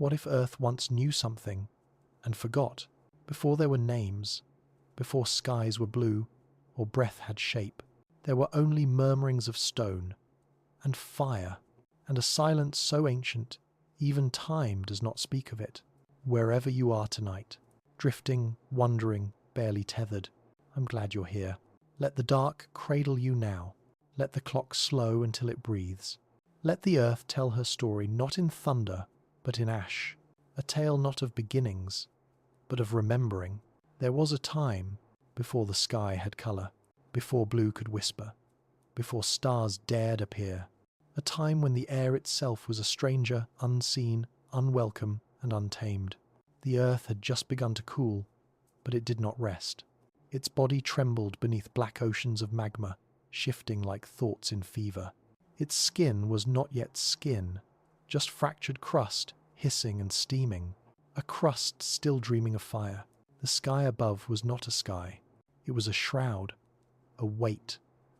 What if Earth once knew something and forgot, before there were names, before skies were blue or breath had shape? There were only murmurings of stone and fire and a silence so ancient even time does not speak of it. Wherever you are tonight, drifting, wandering, barely tethered, I'm glad you're here. Let the dark cradle you now. Let the clock slow until it breathes. Let the earth tell her story not in thunder, but in ash. A tale not of beginnings, but of remembering. There was a time before the sky had colour, before blue could whisper, before stars dared appear. A time when the air itself was a stranger, unseen, unwelcome, and untamed. The earth had just begun to cool, but it did not rest. Its body trembled beneath black oceans of magma, shifting like thoughts in fever. Its skin was not yet skin, just fractured crust, hissing and steaming. A crust still dreaming of fire. The sky above was not a sky. It was a shroud, a weight,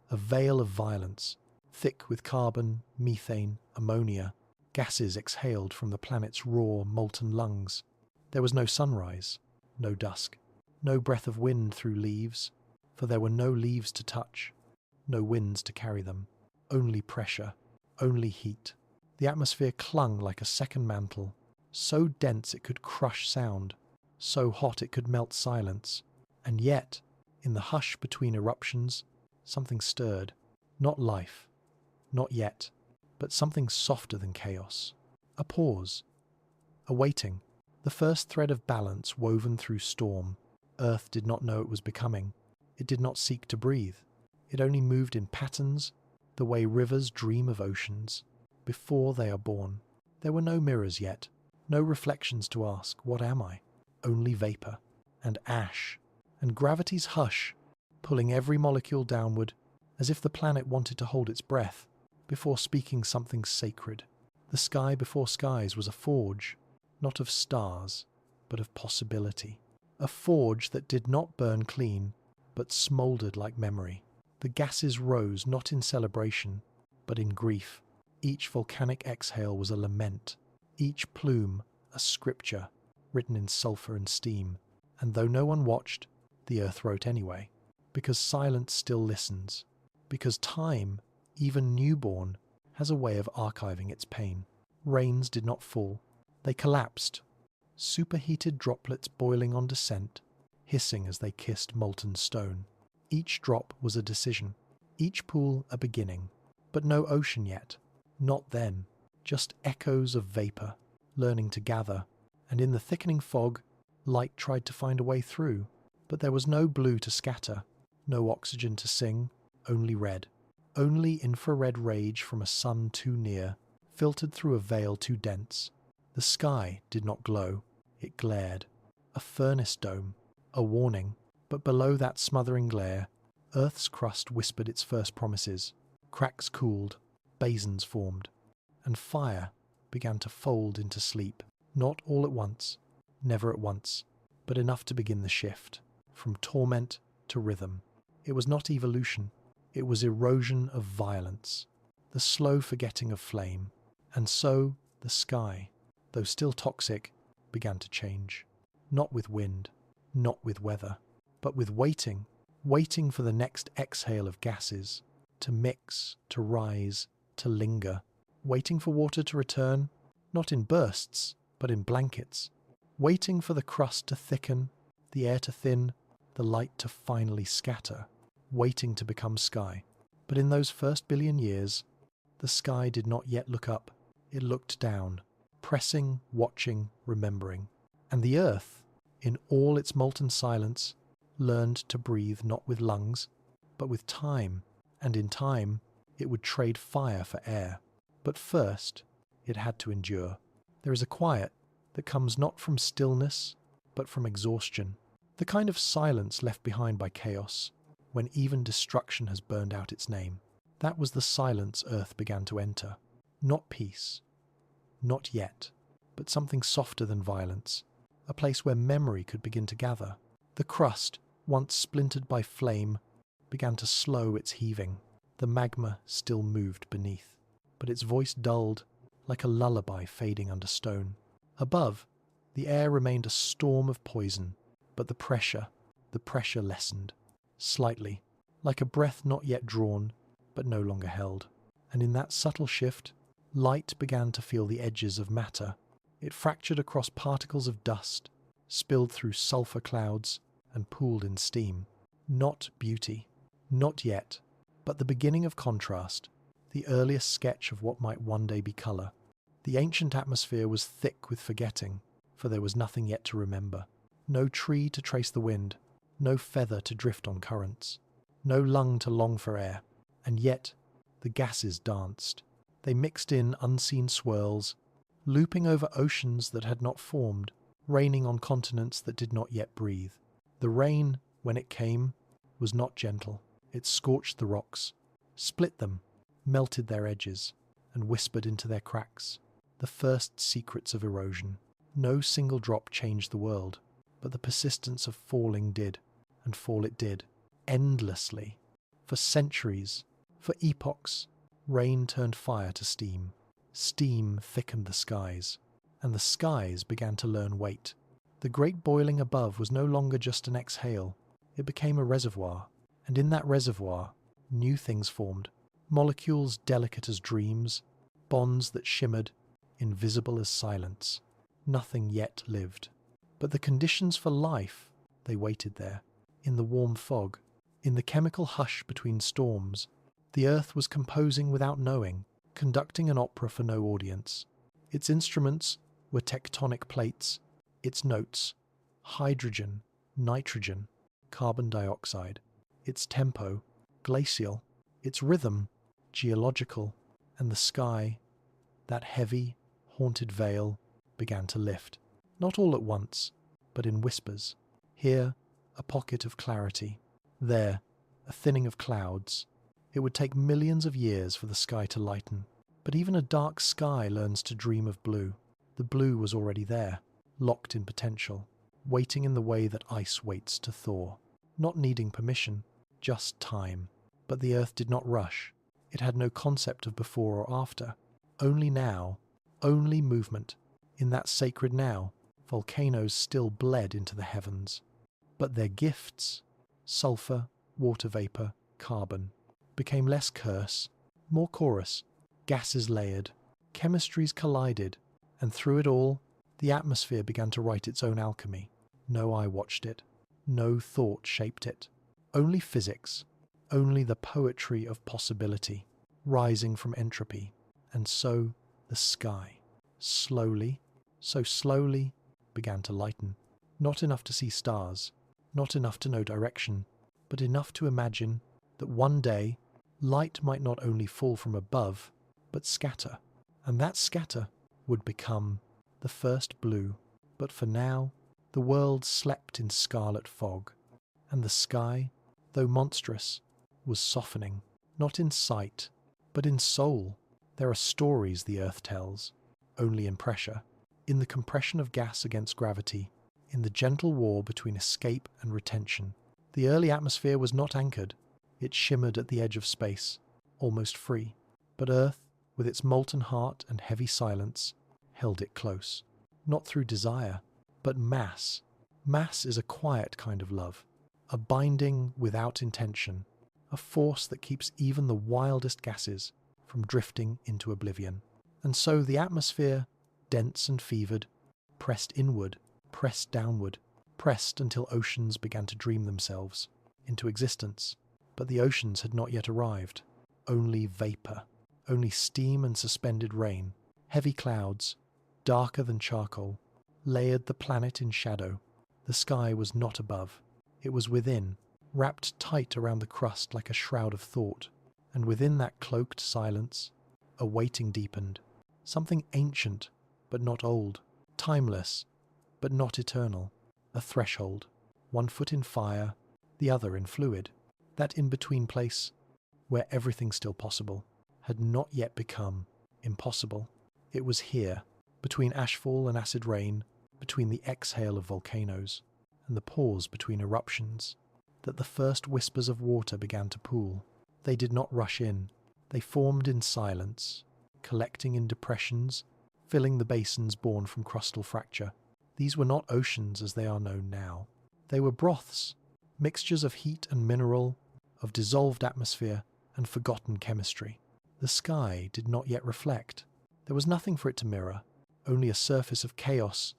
a veil of violence, thick with carbon, methane, ammonia, gases exhaled from the planet's raw, molten lungs. There was no sunrise, no dusk, no breath of wind through leaves, for there were no leaves to touch, no winds to carry them, only pressure, only heat. The atmosphere clung like a second mantle, so dense it could crush sound, so hot it could melt silence. And yet, in the hush between eruptions, something stirred. Not life, not yet, but something softer than chaos. A pause, a waiting, the first thread of balance woven through storm. Earth did not know it was becoming. It did not seek to breathe. It only moved in patterns, the way rivers dream of oceans, before they are born. There were no mirrors yet, no reflections to ask, what am I? Only vapour, and ash, and gravity's hush, pulling every molecule downward, as if the planet wanted to hold its breath, before speaking something sacred. The sky before skies was a forge, not of stars, but of possibility. A forge that did not burn clean, but smouldered like memory. The gases rose not in celebration, but in grief. Each volcanic exhale was a lament, each plume a scripture written in sulphur and steam. And though no one watched, the earth wrote anyway, because silence still listens, because time, even newborn, has a way of archiving its pain. Rains did not fall. They collapsed, superheated droplets boiling on descent, hissing as they kissed molten stone. Each drop was a decision, each pool a beginning, but no ocean yet. Not then, just echoes of vapour, learning to gather, and in the thickening fog, light tried to find a way through, but there was no blue to scatter, no oxygen to sing, only red. Only infrared rage from a sun too near, filtered through a veil too dense. The sky did not glow, it glared. A furnace dome, a warning, but below that smothering glare, Earth's crust whispered its first promises. Cracks cooled, basins formed, and fire began to fold into sleep. Not all at once, never at once, but enough to begin the shift, from torment to rhythm. It was not evolution, it was erosion of violence, the slow forgetting of flame. And so the sky, though still toxic, began to change. Not with wind, not with weather, but with waiting, waiting for the next exhale of gases, to mix, to rise, to linger, waiting for water to return, not in bursts, but in blankets, waiting for the crust to thicken, the air to thin, the light to finally scatter, waiting to become sky. But in those first billion years, the sky did not yet look up, it looked down, pressing, watching, remembering. And the earth, in all its molten silence, learned to breathe not with lungs, but with time, and in time it would trade fire for air. But first, it had to endure. There is a quiet that comes not from stillness, but from exhaustion, the kind of silence left behind by chaos, when even destruction has burned out its name. That was the silence Earth began to enter. Not peace, not yet, but something softer than violence, a place where memory could begin to gather. The crust, once splintered by flame, began to slow its heaving. The magma still moved beneath, but its voice dulled, like a lullaby fading under stone. Above, the air remained a storm of poison, but the pressure lessened, slightly, like a breath not yet drawn, but no longer held. And in that subtle shift, light began to feel the edges of matter. It fractured across particles of dust, spilled through sulfur clouds, and pooled in steam. Not beauty, not yet, but the beginning of contrast, the earliest sketch of what might one day be colour. The ancient atmosphere was thick with forgetting, for there was nothing yet to remember. No tree to trace the wind, no feather to drift on currents, no lung to long for air. And yet, the gases danced. They mixed in unseen swirls, looping over oceans that had not formed, raining on continents that did not yet breathe. The rain, when it came, was not gentle. It scorched the rocks, split them, melted their edges, and whispered into their cracks the first secrets of erosion. No single drop changed the world, but the persistence of falling did, and fall it did, endlessly. For centuries, for epochs, rain turned fire to steam. Steam thickened the skies, and the skies began to learn weight. The great boiling above was no longer just an exhale. It became a reservoir, and in that reservoir, new things formed. Molecules delicate as dreams, bonds that shimmered, invisible as silence. Nothing yet lived. But the conditions for life, they waited there, in the warm fog, in the chemical hush between storms. The earth was composing without knowing, conducting an opera for no audience. Its instruments were tectonic plates, its notes, hydrogen, nitrogen, carbon dioxide, its tempo, glacial, its rhythm, geological, and the sky, that heavy, haunted veil, began to lift. Not all at once, but in whispers. Here, a pocket of clarity. There, a thinning of clouds. It would take millions of years for the sky to lighten. But even a dark sky learns to dream of blue. The blue was already there, locked in potential, waiting in the way that ice waits to thaw. Not needing permission, just time. But the earth did not rush. It had no concept of before or after. Only now, only movement. In that sacred now, volcanoes still bled into the heavens. But their gifts, sulfur, water vapour, carbon, became less curse, more chorus. Gases layered, chemistries collided, and through it all, the atmosphere began to write its own alchemy. No eye watched it, no thought shaped it. Only physics, only the poetry of possibility, rising from entropy. And so the sky, slowly, so slowly, began to lighten. Not enough to see stars, not enough to know direction, but enough to imagine that one day light might not only fall from above, but scatter, and that scatter would become the first blue. But for now, the world slept in scarlet fog, and the sky, though monstrous, was softening, not in sight, but in soul. There are stories the earth tells, only in pressure, in the compression of gas against gravity, in the gentle war between escape and retention. The early atmosphere was not anchored. It shimmered at the edge of space, almost free. But Earth, with its molten heart and heavy silence, held it close. Not through desire, but mass. Mass is a quiet kind of love, a binding without intention, a force that keeps even the wildest gases from drifting into oblivion. And so the atmosphere, dense and fevered, pressed inward, pressed downward, pressed until oceans began to dream themselves into existence. But the oceans had not yet arrived. Only vapour, only steam and suspended rain. Heavy clouds, darker than charcoal, layered the planet in shadow. The sky was not above. It was within, wrapped tight around the crust like a shroud of thought. And within that cloaked silence, a waiting deepened. Something ancient, but not old. Timeless, but not eternal. A threshold, one foot in fire, the other in fluid. That in-between place, where everything still possible, had not yet become impossible. It was here, between ashfall and acid rain, between the exhale of volcanoes, and the pause between eruptions, that the first whispers of water began to pool. They did not rush in. They formed in silence, collecting in depressions, filling the basins born from crustal fracture. These were not oceans as they are known now. They were broths, mixtures of heat and mineral, of dissolved atmosphere and forgotten chemistry. The sky did not yet reflect. There was nothing for it to mirror, only a surface of chaos,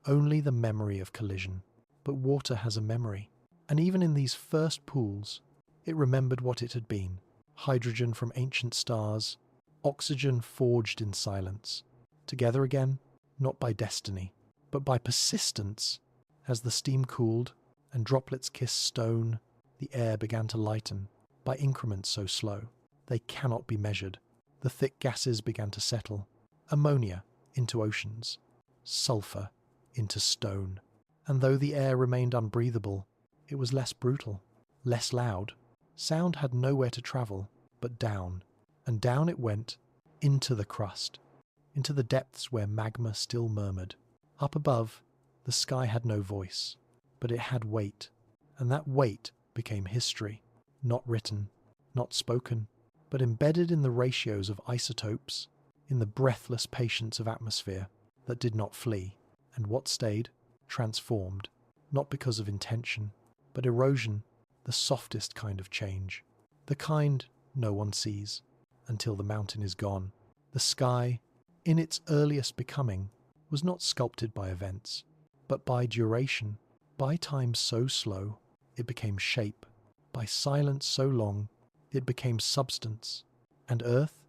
only the memory of collision. But water has a memory, and even in these first pools, it remembered what it had been: hydrogen from ancient stars, oxygen forged in silence, together again, not by destiny, but by persistence. As the steam cooled and droplets kissed stone, the air began to lighten, by increments so slow they cannot be measured. The thick gases began to settle, ammonia into oceans, sulfur into stone. And though the air remained unbreathable, it was less brutal, less loud. Sound had nowhere to travel but down, and down it went, into the crust, into the depths where magma still murmured. Up above, the sky had no voice, but it had weight, and that weight became history, not written, not spoken, but embedded in the ratios of isotopes, in the breathless patience of atmosphere that did not flee, and what stayed, transformed, not because of intention, but erosion, the softest kind of change, the kind no one sees until the mountain is gone. The sky, in its earliest becoming, was not sculpted by events, but by duration, by time so slow it became shape, by silence so long it became substance, and earth,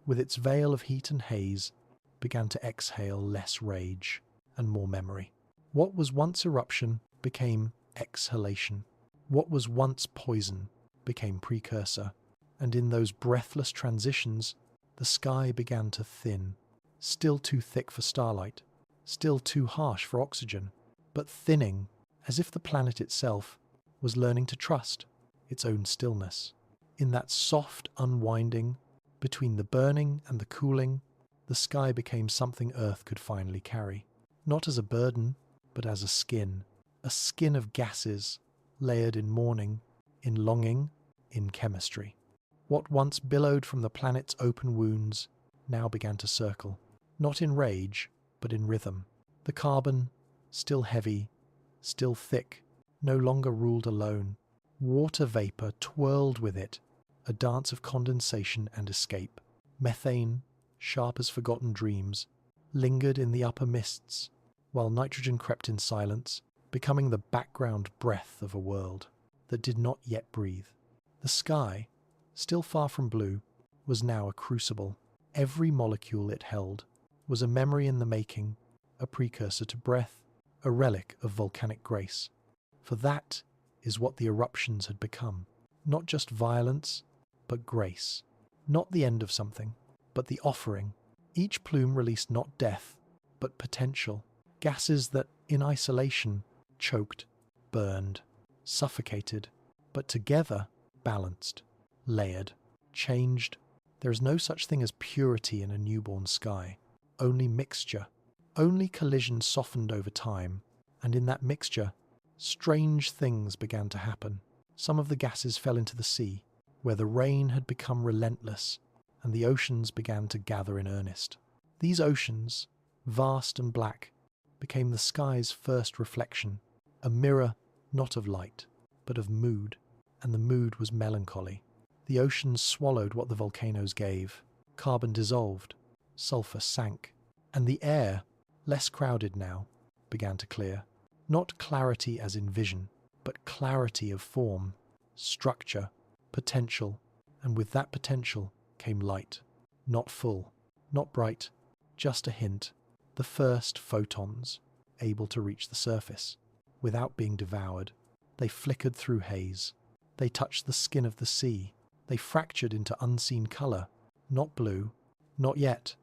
with its veil of heat and haze, began to exhale less rage and more memory. What was once eruption became exhalation. What was once poison became precursor, and in those breathless transitions, the sky began to thin, still too thick for starlight, still too harsh for oxygen, but thinning as if the planet itself was learning to trust its own stillness. In that soft unwinding between the burning and the cooling, the sky became something Earth could finally carry, not as a burden, but as a skin of gases layered in mourning, in longing, in chemistry. What once billowed from the planet's open wounds now began to circle, not in rage, but in rhythm. The carbon, still heavy, still thick, no longer ruled alone. Water vapor twirled with it, a dance of condensation and escape. Methane, sharp as forgotten dreams, lingered in the upper mists, while nitrogen crept in silence, becoming the background breath of a world that did not yet breathe. The sky, still far from blue, was now a crucible. Every molecule it held was a memory in the making, a precursor to breath, a relic of volcanic grace. For that is what the eruptions had become. Not just violence, but grace. Not the end of something, but the offering. Each plume released not death, but potential. Gases that, in isolation, choked, burned, suffocated, but together balanced, layered, changed. There is no such thing as purity in a newborn sky, only mixture, only collision softened over time, and in that mixture, strange things began to happen. Some of the gases fell into the sea, where the rain had become relentless, and the oceans began to gather in earnest. These oceans, vast and black, became the sky's first reflection, a mirror not of light, but of mood, and the mood was melancholy. The oceans swallowed what the volcanoes gave. Carbon dissolved, sulfur sank, and the air, less crowded now, began to clear. Not clarity as in vision, but clarity of form, structure, potential, and with that potential came light. Not full, not bright, just a hint, the first photons, able to reach the surface. Without being devoured, they flickered through haze. They touched the skin of the sea. They fractured into unseen colour, not blue, not yet,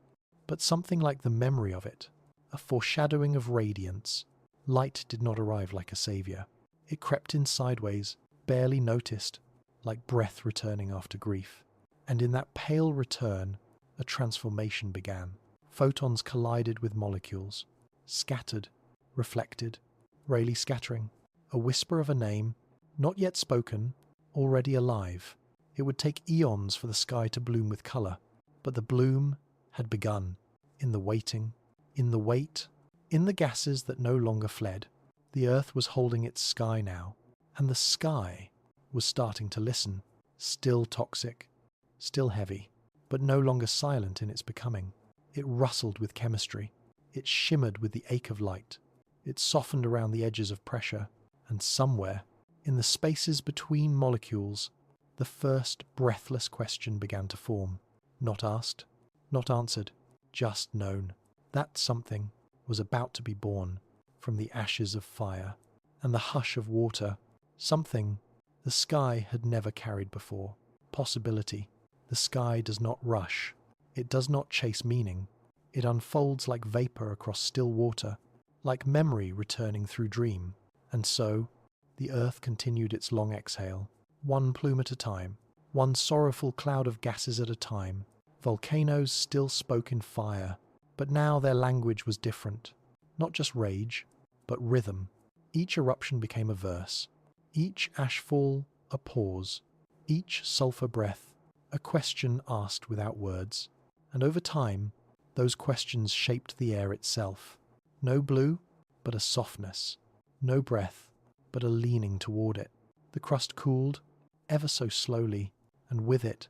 but something like the memory of it, a foreshadowing of radiance. Light did not arrive like a saviour. It crept in sideways, barely noticed, like breath returning after grief. And in that pale return, a transformation began. Photons collided with molecules, scattered, reflected, Rayleigh scattering, a whisper of a name, not yet spoken, already alive. It would take eons for the sky to bloom with colour, but the bloom had begun, in the waiting, in the weight, in the gases that no longer fled. The earth was holding its sky now, and the sky was starting to listen, still toxic, still heavy, but no longer silent in its becoming. It rustled with chemistry. It shimmered with the ache of light. It softened around the edges of pressure, and somewhere, in the spaces between molecules, the first breathless question began to form. Not asked, not answered, just known. That something was about to be born from the ashes of fire and the hush of water, something the sky had never carried before. Possibility. The sky does not rush. It does not chase meaning. It unfolds like vapor across still water, like memory returning through dream. And so, the earth continued its long exhale, one plume at a time, one sorrowful cloud of gases at a time. Volcanoes still spoke in fire, but now their language was different. Not just rage, but rhythm. Each eruption became a verse, each ashfall a pause, each sulfur breath a question asked without words. And over time, those questions shaped the air itself. No blue, but a softness. No breath, but a leaning toward it. The crust cooled, ever so slowly, and with it,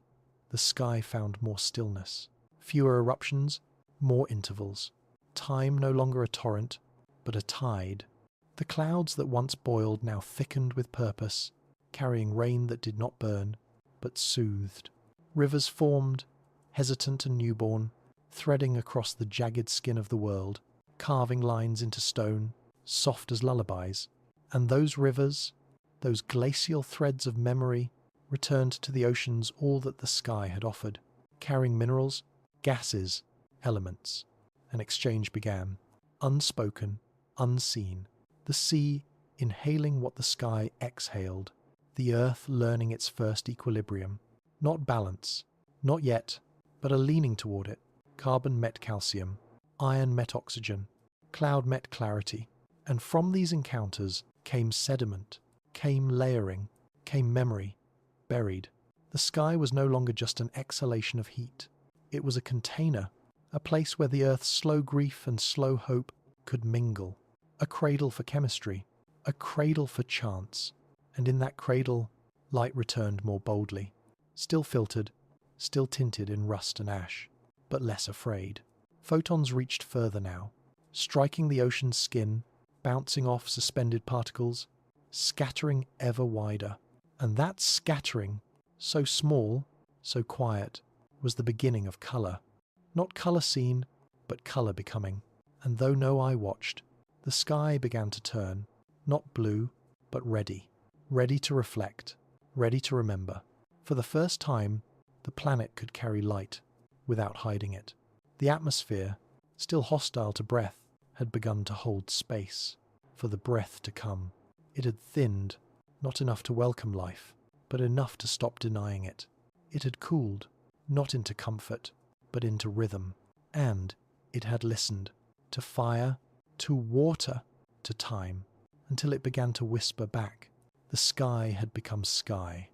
the sky found more stillness. Fewer eruptions, more intervals. Time no longer a torrent, but a tide. The clouds that once boiled now thickened with purpose, carrying rain that did not burn, but soothed. Rivers formed, hesitant and newborn, threading across the jagged skin of the world, carving lines into stone, soft as lullabies. And those rivers, those glacial threads of memory, returned to the oceans all that the sky had offered, carrying minerals, gases, elements. An exchange began, unspoken, unseen, the sea inhaling what the sky exhaled, the earth learning its first equilibrium. Not balance, not yet, but a leaning toward it. Carbon met calcium, iron met oxygen, cloud met clarity. And from these encounters came sediment, came layering, came memory, buried. The sky was no longer just an exhalation of heat. It was a container, a place where the earth's slow grief and slow hope could mingle. A cradle for chemistry, a cradle for chance. And in that cradle, light returned more boldly. Still filtered, still tinted in rust and ash, but less afraid. Photons reached further now, striking the ocean's skin, bouncing off suspended particles, scattering ever wider. And that scattering, so small, so quiet, was the beginning of colour. Not colour seen, but colour becoming. And though no eye watched, the sky began to turn, not blue, but ready. Ready to reflect, ready to remember. For the first time, the planet could carry light without hiding it. The atmosphere, still hostile to breath, had begun to hold space for the breath to come. It had thinned, not enough to welcome life, but enough to stop denying it. It had cooled, not into comfort, but into rhythm. And it had listened to fire, to water, to time, until it began to whisper back. The sky had become sky.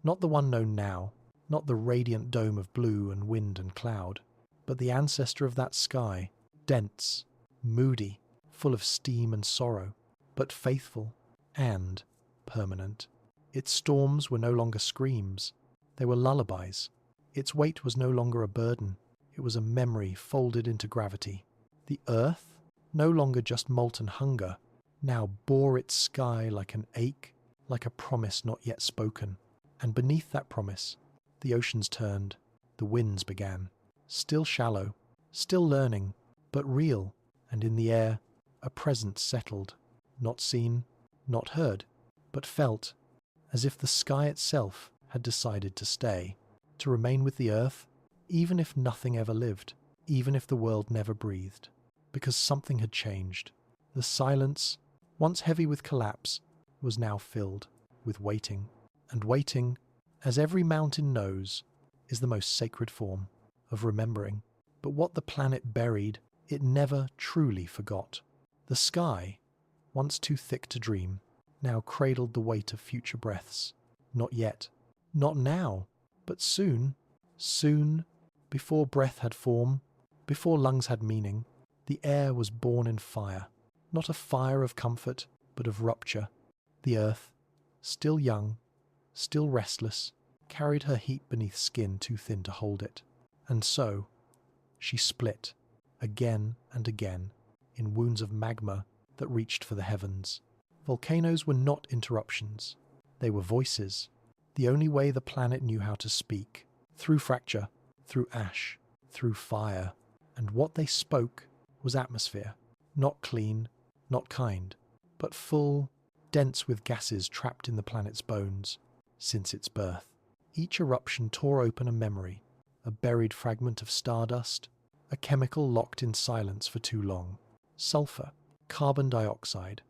Not the one known now, not the radiant dome of blue and wind and cloud, but the ancestor of that sky, dense, moody, full of steam and sorrow, but faithful and permanent. Its storms were no longer screams, they were lullabies. Its weight was no longer a burden, it was a memory folded into gravity. The earth, no longer just molten hunger, now bore its sky like an ache, like a promise not yet spoken. And beneath that promise, the oceans turned, the winds began. Still shallow, still learning, but real, and in the air, a presence settled, not seen, not heard, but felt, as if the sky itself had decided to stay, to remain with the earth, even if nothing ever lived, even if the world never breathed, because something had changed. The silence, once heavy with collapse, was now filled with waiting. And waiting, as every mountain knows, is the most sacred form of remembering. But what the planet buried, it never truly forgot. The sky, once too thick to dream, now cradled the weight of future breaths. Not yet, not now, but soon, soon, before breath had form, before lungs had meaning, The air was born in fire, not a fire of comfort, but of rupture. The earth, still young, still restless, carried her heat beneath skin too thin to hold it. And so, she split, again and again, in wounds of magma that reached for the heavens. Volcanoes were not interruptions. They were voices, the only way the planet knew how to speak, through fracture, through ash, through fire. And what they spoke was atmosphere, not clean, not kind, but full, dense with gases trapped in the planet's bones since its birth. Each eruption tore open a memory, a buried fragment of stardust, a chemical locked in silence for too long. Sulfur, carbon dioxide,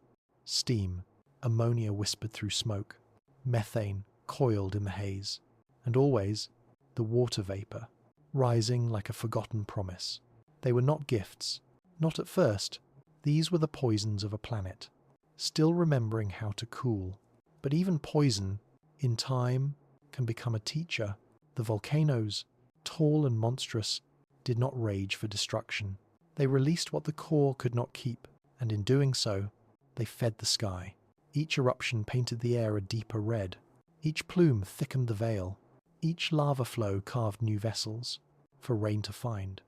steam, ammonia whispered through smoke, methane coiled in the haze, and always the water vapor, rising like a forgotten promise. They were not gifts, not at first. These were the poisons of a planet, still remembering how to cool. But even poison, in time, can become a teacher. The volcanoes, tall and monstrous, did not rage for destruction. They released what the core could not keep, and in doing so, they fed the sky. Each eruption painted the air a deeper red. Each plume thickened the veil. Each lava flow carved new vessels for rain to find.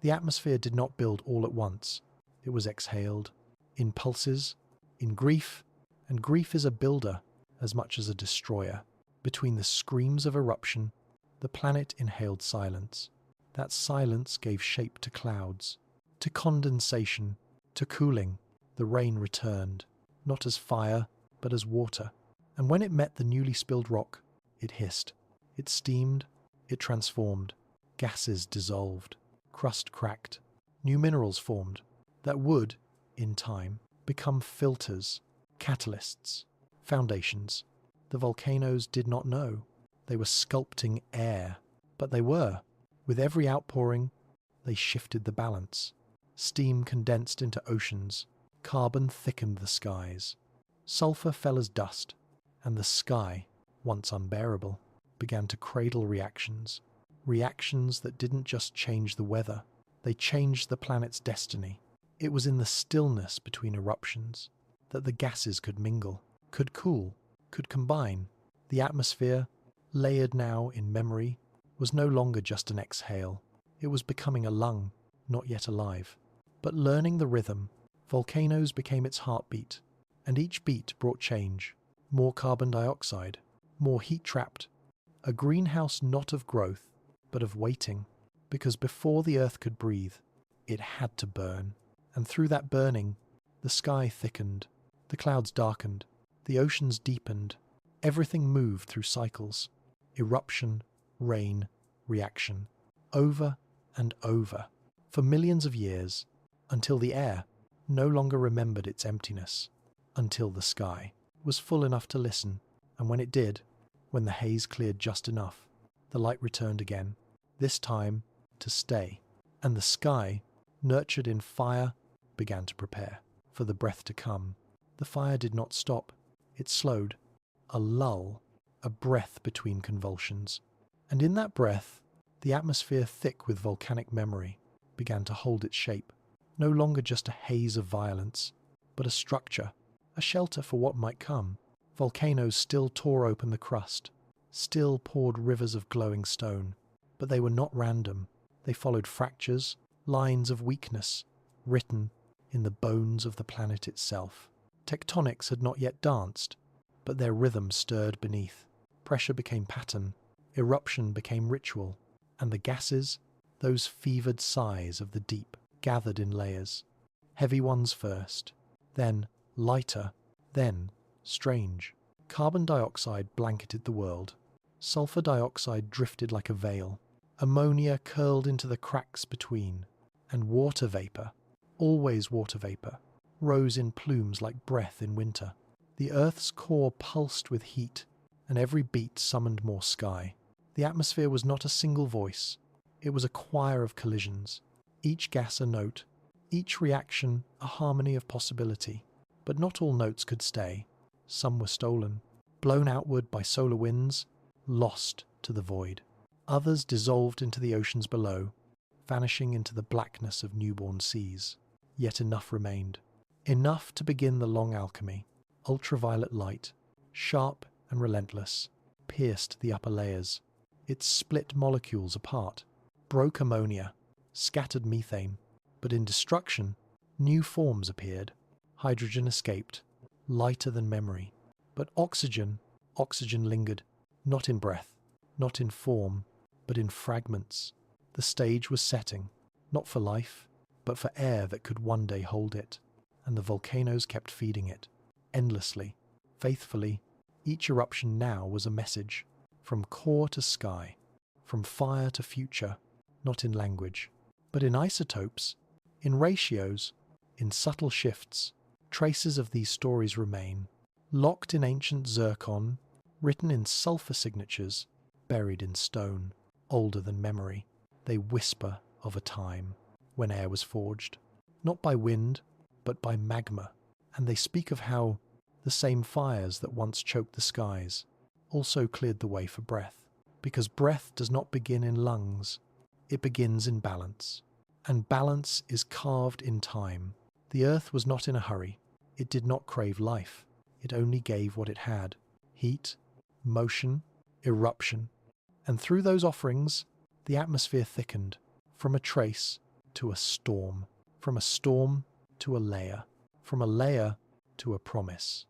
The atmosphere did not build all at once. It was exhaled, in pulses, in grief, and grief is a builder as much as a destroyer. Between the screams of eruption, the planet inhaled silence. That silence gave shape to clouds, to condensation, to cooling. The rain returned, not as fire, but as water. And when it met the newly spilled rock, it hissed. It steamed, it transformed. Gases dissolved, crust cracked, new minerals formed that would, in time, become filters, catalysts, foundations. The volcanoes did not know. They were sculpting air, but they were. With every outpouring, they shifted the balance. Steam condensed into oceans, carbon thickened the skies. Sulfur fell as dust, and the sky, once unbearable, began to cradle reactions. Reactions that didn't just change the weather, they changed the planet's destiny. It was in the stillness between eruptions that the gases could mingle, could cool, could combine. The atmosphere, layered now in memory, was no longer just an exhale. It was becoming a lung, not yet alive. But learning the rhythm, volcanoes became its heartbeat, and each beat brought change. More carbon dioxide, more heat trapped, a greenhouse not of growth, but of waiting, because before the earth could breathe, it had to burn. And through that burning, the sky thickened, the clouds darkened, the oceans deepened. Everything moved through cycles, eruption, rain, reaction, over and over, for millions of years, until the air no longer remembered its emptiness, until the sky was full enough to listen, and when it did, when the haze cleared just enough, the light returned again, this time to stay, and the sky, nurtured in fire, began to prepare for the breath to come. The fire did not stop, it slowed, a lull, a breath between convulsions. And in that breath, the atmosphere thick with volcanic memory began to hold its shape, no longer just a haze of violence, but a structure, a shelter for what might come. Volcanoes still tore open the crust, still poured rivers of glowing stone, but they were not random. They followed fractures, lines of weakness, written in the bones of the planet itself. Tectonics had not yet danced, but their rhythm stirred beneath. Pressure became pattern, eruption became ritual, and the gases, those fevered sighs of the deep, gathered in layers. Heavy ones first, then lighter, then strange. Carbon dioxide blanketed the world. Sulfur dioxide drifted like a veil. Ammonia curled into the cracks between, and water vapor, always water vapor, rose in plumes like breath in winter. The Earth's core pulsed with heat, and every beat summoned more sky. The atmosphere was not a single voice. It was a choir of collisions, each gas a note, each reaction a harmony of possibility. But not all notes could stay. Some were stolen, blown outward by solar winds, lost to the void. Others dissolved into the oceans below, vanishing into the blackness of newborn seas. yet enough remained. Enough to begin the long alchemy. Ultraviolet light, sharp and relentless, pierced the upper layers. It split molecules apart, broke ammonia, scattered methane. But in destruction, new forms appeared. Hydrogen escaped, lighter than memory. But oxygen lingered, not in breath, not in form, but in fragments. The stage was setting, not for life, but for air that could one day hold it. And the volcanoes kept feeding it, endlessly, faithfully. Each eruption now was a message, from core to sky, from fire to future, not in language, but in isotopes, in ratios, in subtle shifts. Traces of these stories remain, locked in ancient zircon, written in sulfur signatures, buried in stone, older than memory. They whisper of a time when air was forged, not by wind, but by magma, and they speak of how the same fires that once choked the skies also cleared the way for breath, because breath does not begin in lungs, it begins in balance, and balance is carved in time. The earth was not in a hurry, it did not crave life, it only gave what it had: heat, motion, eruption, and through those offerings the atmosphere thickened, from a trace to a storm, from a storm to a layer, from a layer to a promise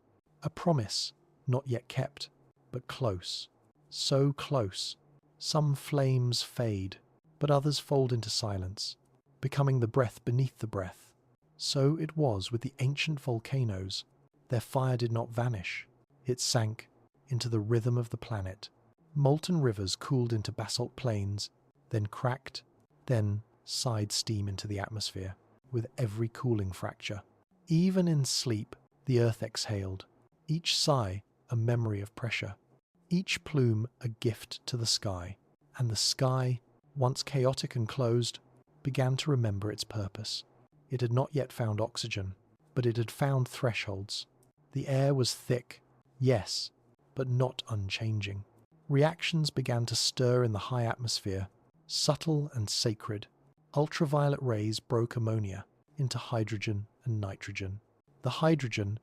not yet kept, but close, so close. Some flames fade, but others fold into silence, becoming the breath beneath the breath. So it was with the ancient volcanoes. Their fire did not vanish, it sank into the rhythm of the planet. Molten rivers cooled into basalt plains, then cracked, then sighed steam into the atmosphere with every cooling fracture. Even in sleep, the earth exhaled, each sigh a memory of pressure, each plume a gift to the sky, and the sky, once chaotic and closed, began to remember its purpose. It had not yet found oxygen, but it had found thresholds. The air was thick, yes, but not unchanging. Reactions began to stir in the high atmosphere, subtle and sacred. Ultraviolet rays broke ammonia into hydrogen and nitrogen. The hydrogen,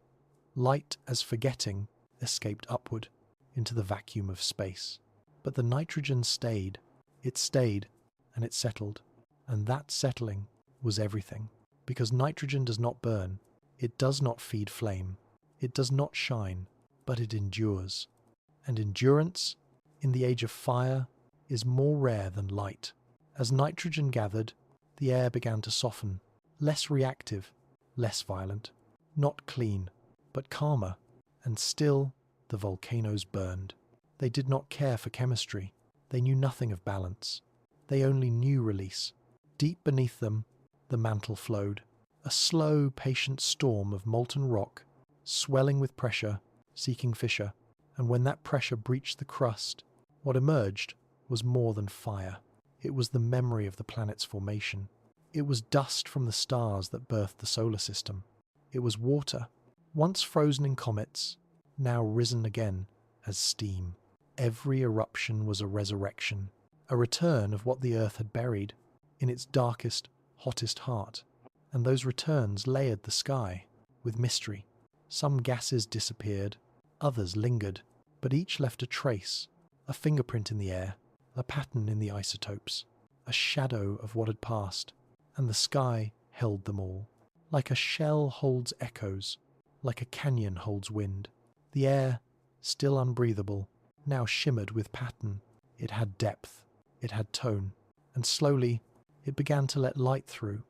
light as forgetting, escaped upward into the vacuum of space. But the nitrogen stayed, and it settled. And that settling was everything. Because nitrogen does not burn, it does not feed flame, it does not shine, but it endures. And endurance, in the age of fire, is more rare than light. As nitrogen gathered, the air began to soften, less reactive, less violent, not clean, but calmer, and still the volcanoes burned. They did not care for chemistry, they knew nothing of balance, they only knew release. Deep beneath them, the mantle flowed, a slow, patient storm of molten rock, swelling with pressure, seeking fissure, and when that pressure breached the crust, what emerged was more than fire. It was the memory of the planet's formation. It was dust from the stars that birthed the solar system. It was water, once frozen in comets, now risen again as steam. Every eruption was a resurrection, a return of what the earth had buried in its darkest, hottest heart, and those returns layered the sky with mystery. Some gases disappeared, others lingered, but each left a trace, a fingerprint in the air, a pattern in the isotopes, a shadow of what had passed, and the sky held them all. Like a shell holds echoes, like a canyon holds wind. The air, still unbreathable, now shimmered with pattern. It had depth, it had tone, and slowly it began to let light through.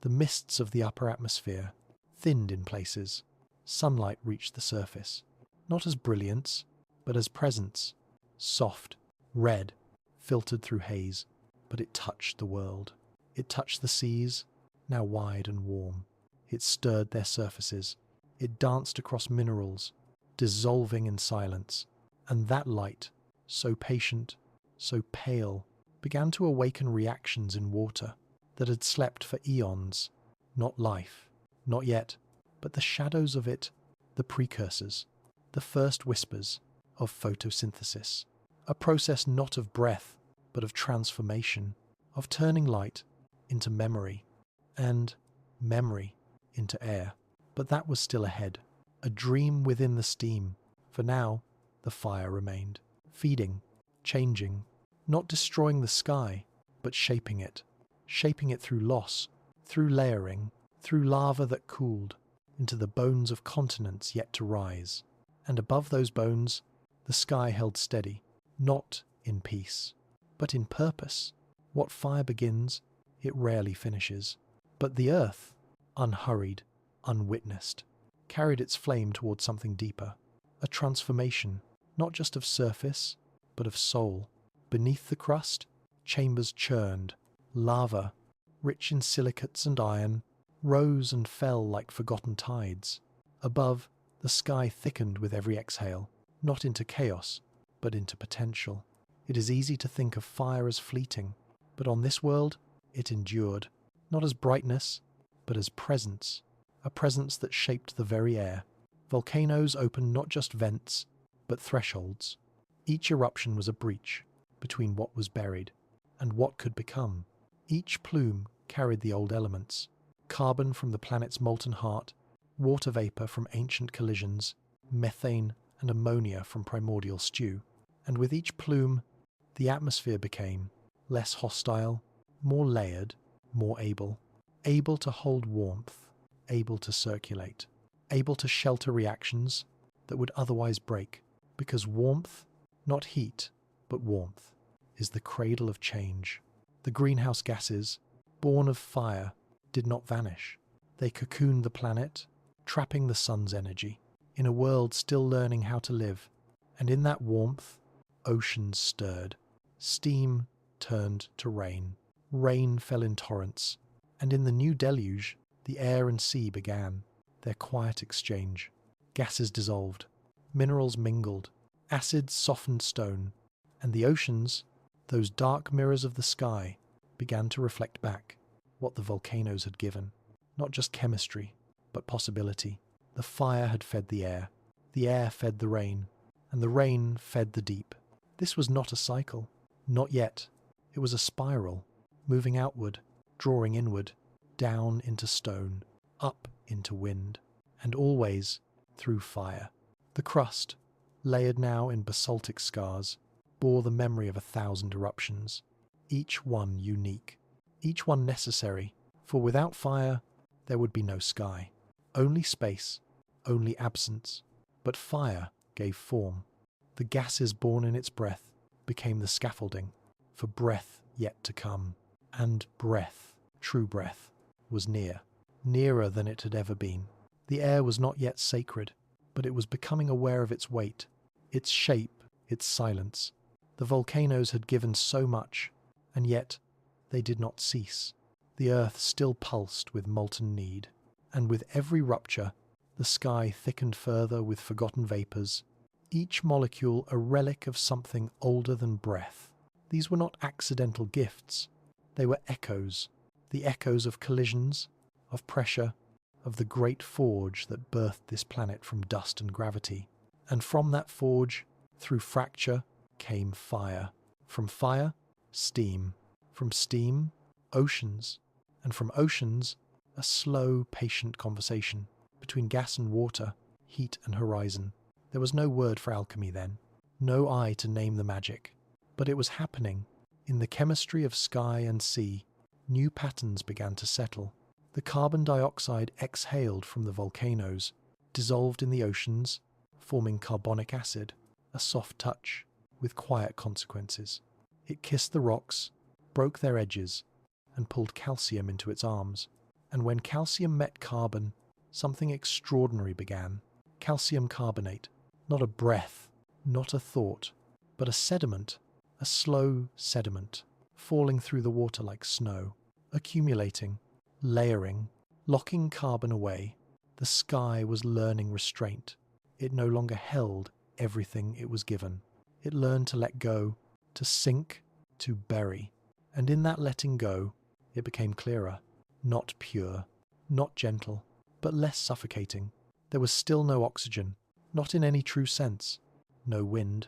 The mists of the upper atmosphere thinned in places. Sunlight reached the surface, not as brilliance, but as presence, soft, red, filtered through haze, but it touched the world. It touched the seas, now wide and warm. It stirred their surfaces. It danced across minerals, dissolving in silence. And that light, so patient, so pale, began to awaken reactions in water that had slept for eons. Not life, not yet, but the shadows of it, the precursors, the first whispers of photosynthesis. A process not of breath, but of transformation, of turning light into memory. And memory into air. But that was still ahead, a dream within the steam. For now, the fire remained, feeding, changing, not destroying the sky, but shaping it through loss, through layering, through lava that cooled, into the bones of continents yet to rise. And above those bones, the sky held steady, not in peace, but in purpose. What fire begins, it rarely finishes. But the earth, unhurried, unwitnessed, carried its flame towards something deeper, a transformation, not just of surface, but of soul. Beneath the crust, chambers churned, lava, rich in silicates and iron, rose and fell like forgotten tides. Above, the sky thickened with every exhale, not into chaos, but into potential. It is easy to think of fire as fleeting, but on this world, it endured, not as brightness, but as presence, a presence that shaped the very air. Volcanoes opened not just vents, but thresholds. Each eruption was a breach between what was buried and what could become. Each plume carried the old elements, carbon from the planet's molten heart, water vapor from ancient collisions, methane and ammonia from primordial stew. And with each plume, the atmosphere became less hostile, more layered, more able to hold warmth, able to circulate, able to shelter reactions that would otherwise break, because warmth, not heat, but warmth, is the cradle of change. The greenhouse gases, born of fire, did not vanish. They cocooned the planet, trapping the sun's energy, in a world still learning how to live. And in that warmth, oceans stirred. Steam turned to rain. Rain fell in torrents. And in the new deluge, the air and sea began their quiet exchange. Gases dissolved. Minerals mingled. Acids softened stone. And the oceans, those dark mirrors of the sky, began to reflect back what the volcanoes had given. Not just chemistry, but possibility. The fire had fed the air fed the rain, and the rain fed the deep. This was not a cycle. Not yet. It was a spiral, moving outward, drawing inward, down into stone, up into wind, and always through fire. The crust, layered now in basaltic scars, bore the memory of 1,000 eruptions, each one unique, each one necessary, for without fire there would be no sky, only space, only absence. But fire gave form. The gases born in its breath became the scaffolding for breath yet to come. And breath, true breath, was near, nearer than it had ever been. The air was not yet sacred, but it was becoming aware of its weight, its shape, its silence. The volcanoes had given so much, and yet they did not cease. The earth still pulsed with molten need, and with every rupture, the sky thickened further with forgotten vapours, each molecule a relic of something older than breath. These were not accidental gifts. They were echoes, the echoes of collisions, of pressure, of the great forge that birthed this planet from dust and gravity. And from that forge, through fracture, came fire. From fire, steam. From steam, oceans. And from oceans, a slow, patient conversation between gas and water, heat and horizon. There was no word for alchemy then, no eye to name the magic. But it was happening. In the chemistry of sky and sea, new patterns began to settle. The carbon dioxide exhaled from the volcanoes, dissolved in the oceans, forming carbonic acid, a soft touch, with quiet consequences. It kissed the rocks, broke their edges, and pulled calcium into its arms. And when calcium met carbon, something extraordinary began. Calcium carbonate, not a breath, not a thought, but a sediment, a slow sediment, falling through the water like snow, accumulating, layering, locking carbon away. The sky was learning restraint. It no longer held everything it was given. It learned to let go, to sink, to bury. And in that letting go, it became clearer, not pure, not gentle, but less suffocating. There was still no oxygen, not in any true sense, no wind,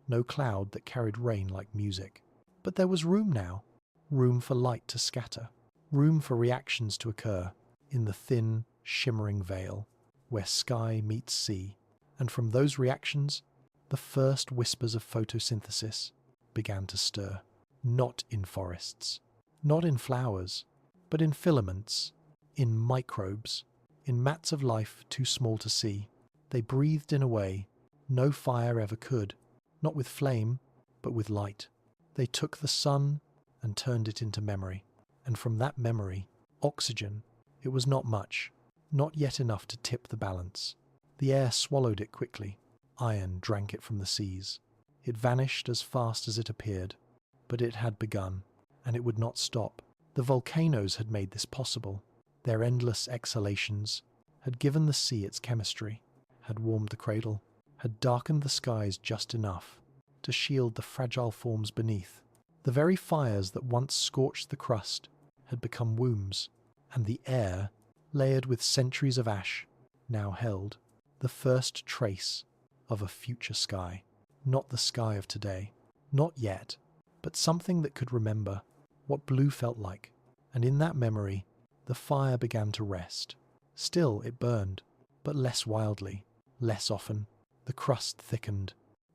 no cloud that carried rain like music. But there was room now, room for light to scatter, room for reactions to occur. in the thin, shimmering veil, where sky meets sea, and from those reactions, the first whispers of photosynthesis began to stir, not in forests, not in flowers, but in filaments, in microbes, in mats of life too small to see. They breathed in a way no fire ever could, not with flame, but with light. They took the sun and turned it into memory, and from that memory, oxygen. It was not much, not yet enough to tip the balance. The air swallowed it quickly. Iron drank it from the seas. It vanished as fast as it appeared, but it had begun, and it would not stop. The volcanoes had made this possible. Their endless exhalations had given the sea its chemistry, had warmed the cradle, had darkened the skies just enough to shield the fragile forms beneath. The very fires that once scorched the crust had become wombs, and the air, layered with centuries of ash, now held the first trace of a future sky. Not the sky of today, not yet, but something that could remember what blue felt like, and in that memory the fire began to rest. Still it burned, but less wildly, less often. The crust thickened,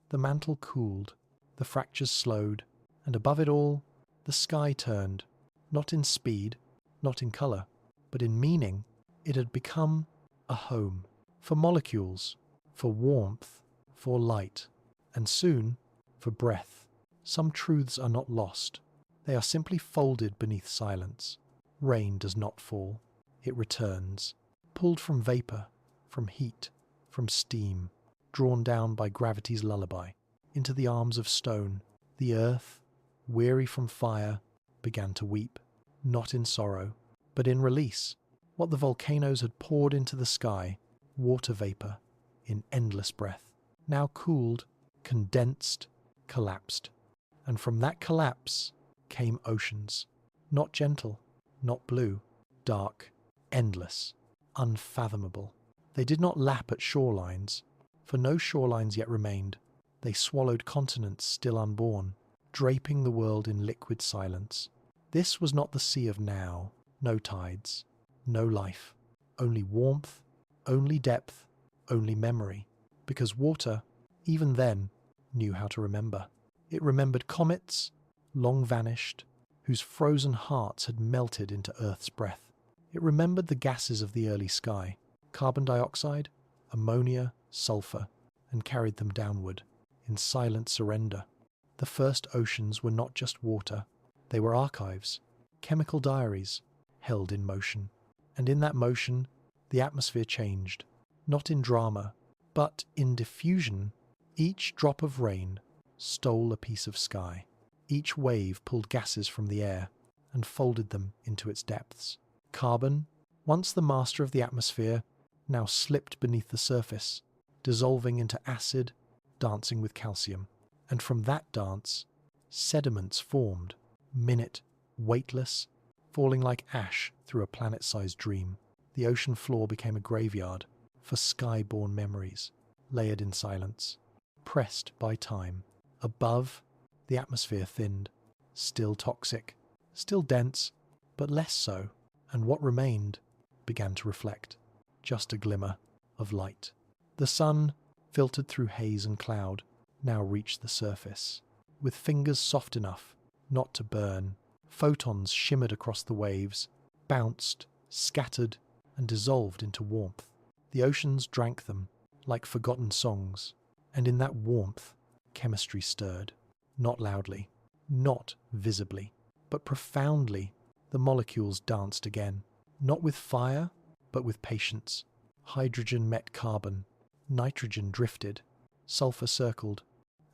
the mantle cooled, the fractures slowed, and above it all, the sky turned, not in speed, not in colour, but in meaning. It had become a home, for molecules, for warmth, for light, and soon for breath. Some truths are not lost, they are simply folded beneath silence. Rain does not fall, it returns, pulled from vapour, from heat, from steam, drawn down by gravity's lullaby, into the arms of stone. The earth, weary from fire, began to weep, not in sorrow, but in release. What the volcanoes had poured into the sky, water vapour, in endless breath, now cooled, condensed, collapsed. And from that collapse came oceans, not gentle, not blue, dark, endless, unfathomable. They did not lap at shorelines, for no shorelines yet remained. They swallowed continents still unborn, draping the world in liquid silence. This was not the sea of now, no tides, no life, only warmth, only depth, only memory, because water, even then, knew how to remember. It remembered comets, long vanished, whose frozen hearts had melted into Earth's breath. It remembered the gases of the early sky, carbon dioxide, ammonia, sulfur, and carried them downward, in silent surrender. The first oceans were not just water, they were archives, chemical diaries, held in motion. And in that motion, the atmosphere changed, not in drama, but in diffusion. Each drop of rain stole a piece of sky. Each wave pulled gases from the air and folded them into its depths. Carbon, once the master of the atmosphere, now slipped beneath the surface, dissolving into acid, dancing with calcium. And from that dance, sediments formed, minute, weightless, falling like ash through a planet-sized dream. The ocean floor became a graveyard for sky-born memories, layered in silence, pressed by time. Above, the atmosphere thinned, still toxic, still dense, but less so, and what remained began to reflect, just a glimmer of light. The sun, filtered through haze and cloud, now reached the surface. With fingers soft enough not to burn, photons shimmered across the waves, bounced, scattered, and dissolved into warmth. The oceans drank them like forgotten songs, and in that warmth, chemistry stirred. Not loudly, not visibly, but profoundly. The molecules danced again, not with fire, but with patience. Hydrogen met carbon, nitrogen drifted, sulfur circled,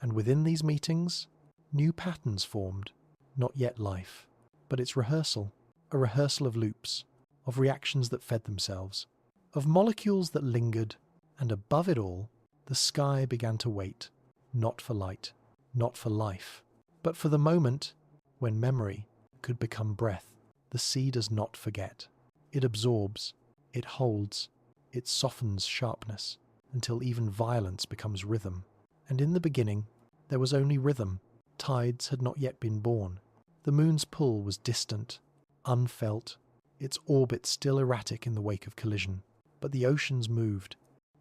and within these meetings, new patterns formed. Not yet life, but its rehearsal, a rehearsal of loops, of reactions that fed themselves, of molecules that lingered, and above it all, the sky began to wait, not for light, not for life, but for the moment when memory could become breath. The sea does not forget. It absorbs, it holds, it softens sharpness, until even violence becomes rhythm. And in the beginning, there was only rhythm. Tides had not yet been born. The moon's pull was distant, unfelt, its orbit still erratic in the wake of collision. But the oceans moved,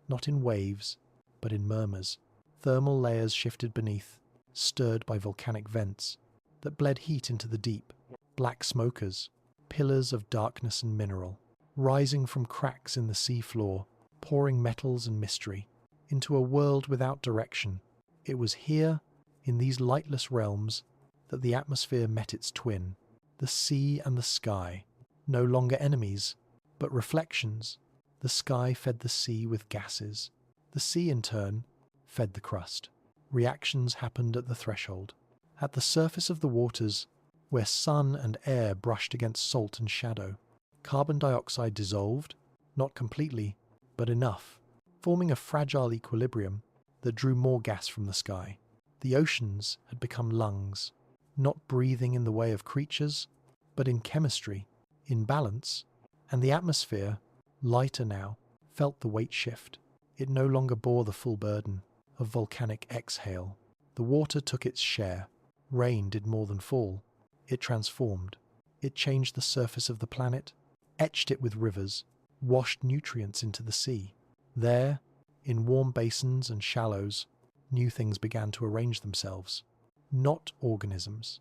not in waves, but in murmurs. Thermal layers shifted beneath, stirred by volcanic vents that bled heat into the deep. Black smokers, pillars of darkness and mineral, rising from cracks in the sea floor, pouring metals and mystery into a world without direction. It was here, in these lightless realms, that the atmosphere met its twin, the sea and the sky, no longer enemies, but reflections. The sky fed the sea with gases. The sea, in turn, fed the crust. Reactions happened at the threshold. At the surface of the waters, where sun and air brushed against salt and shadow, carbon dioxide dissolved, not completely, but enough, forming a fragile equilibrium that drew more gas from the sky. The oceans had become lungs, not breathing in the way of creatures, but in chemistry, in balance, and the atmosphere, lighter now, felt the weight shift. It no longer bore the full burden of volcanic exhale. The water took its share. Rain did more than fall. It transformed. It changed the surface of the planet, etched it with rivers, washed nutrients into the sea. There, in warm basins and shallows, new things began to arrange themselves. Not organisms.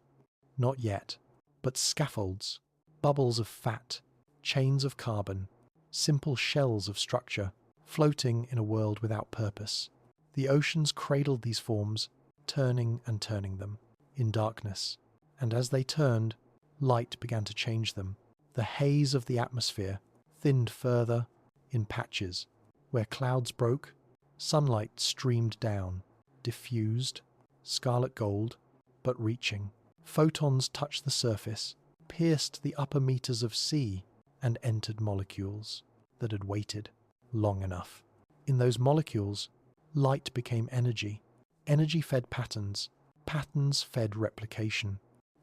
Not yet. But scaffolds, bubbles of fat, chains of carbon, simple shells of structure, floating in a world without purpose. The oceans cradled these forms, turning and turning them, in darkness. And as they turned, light began to change them. The haze of the atmosphere thinned further in patches. Where clouds broke, sunlight streamed down, diffused, scarlet gold, but reaching. Photons touched the surface, pierced the upper meters of sea, and entered molecules that had waited long enough. In those molecules, light became energy. Energy fed patterns. Patterns fed replication.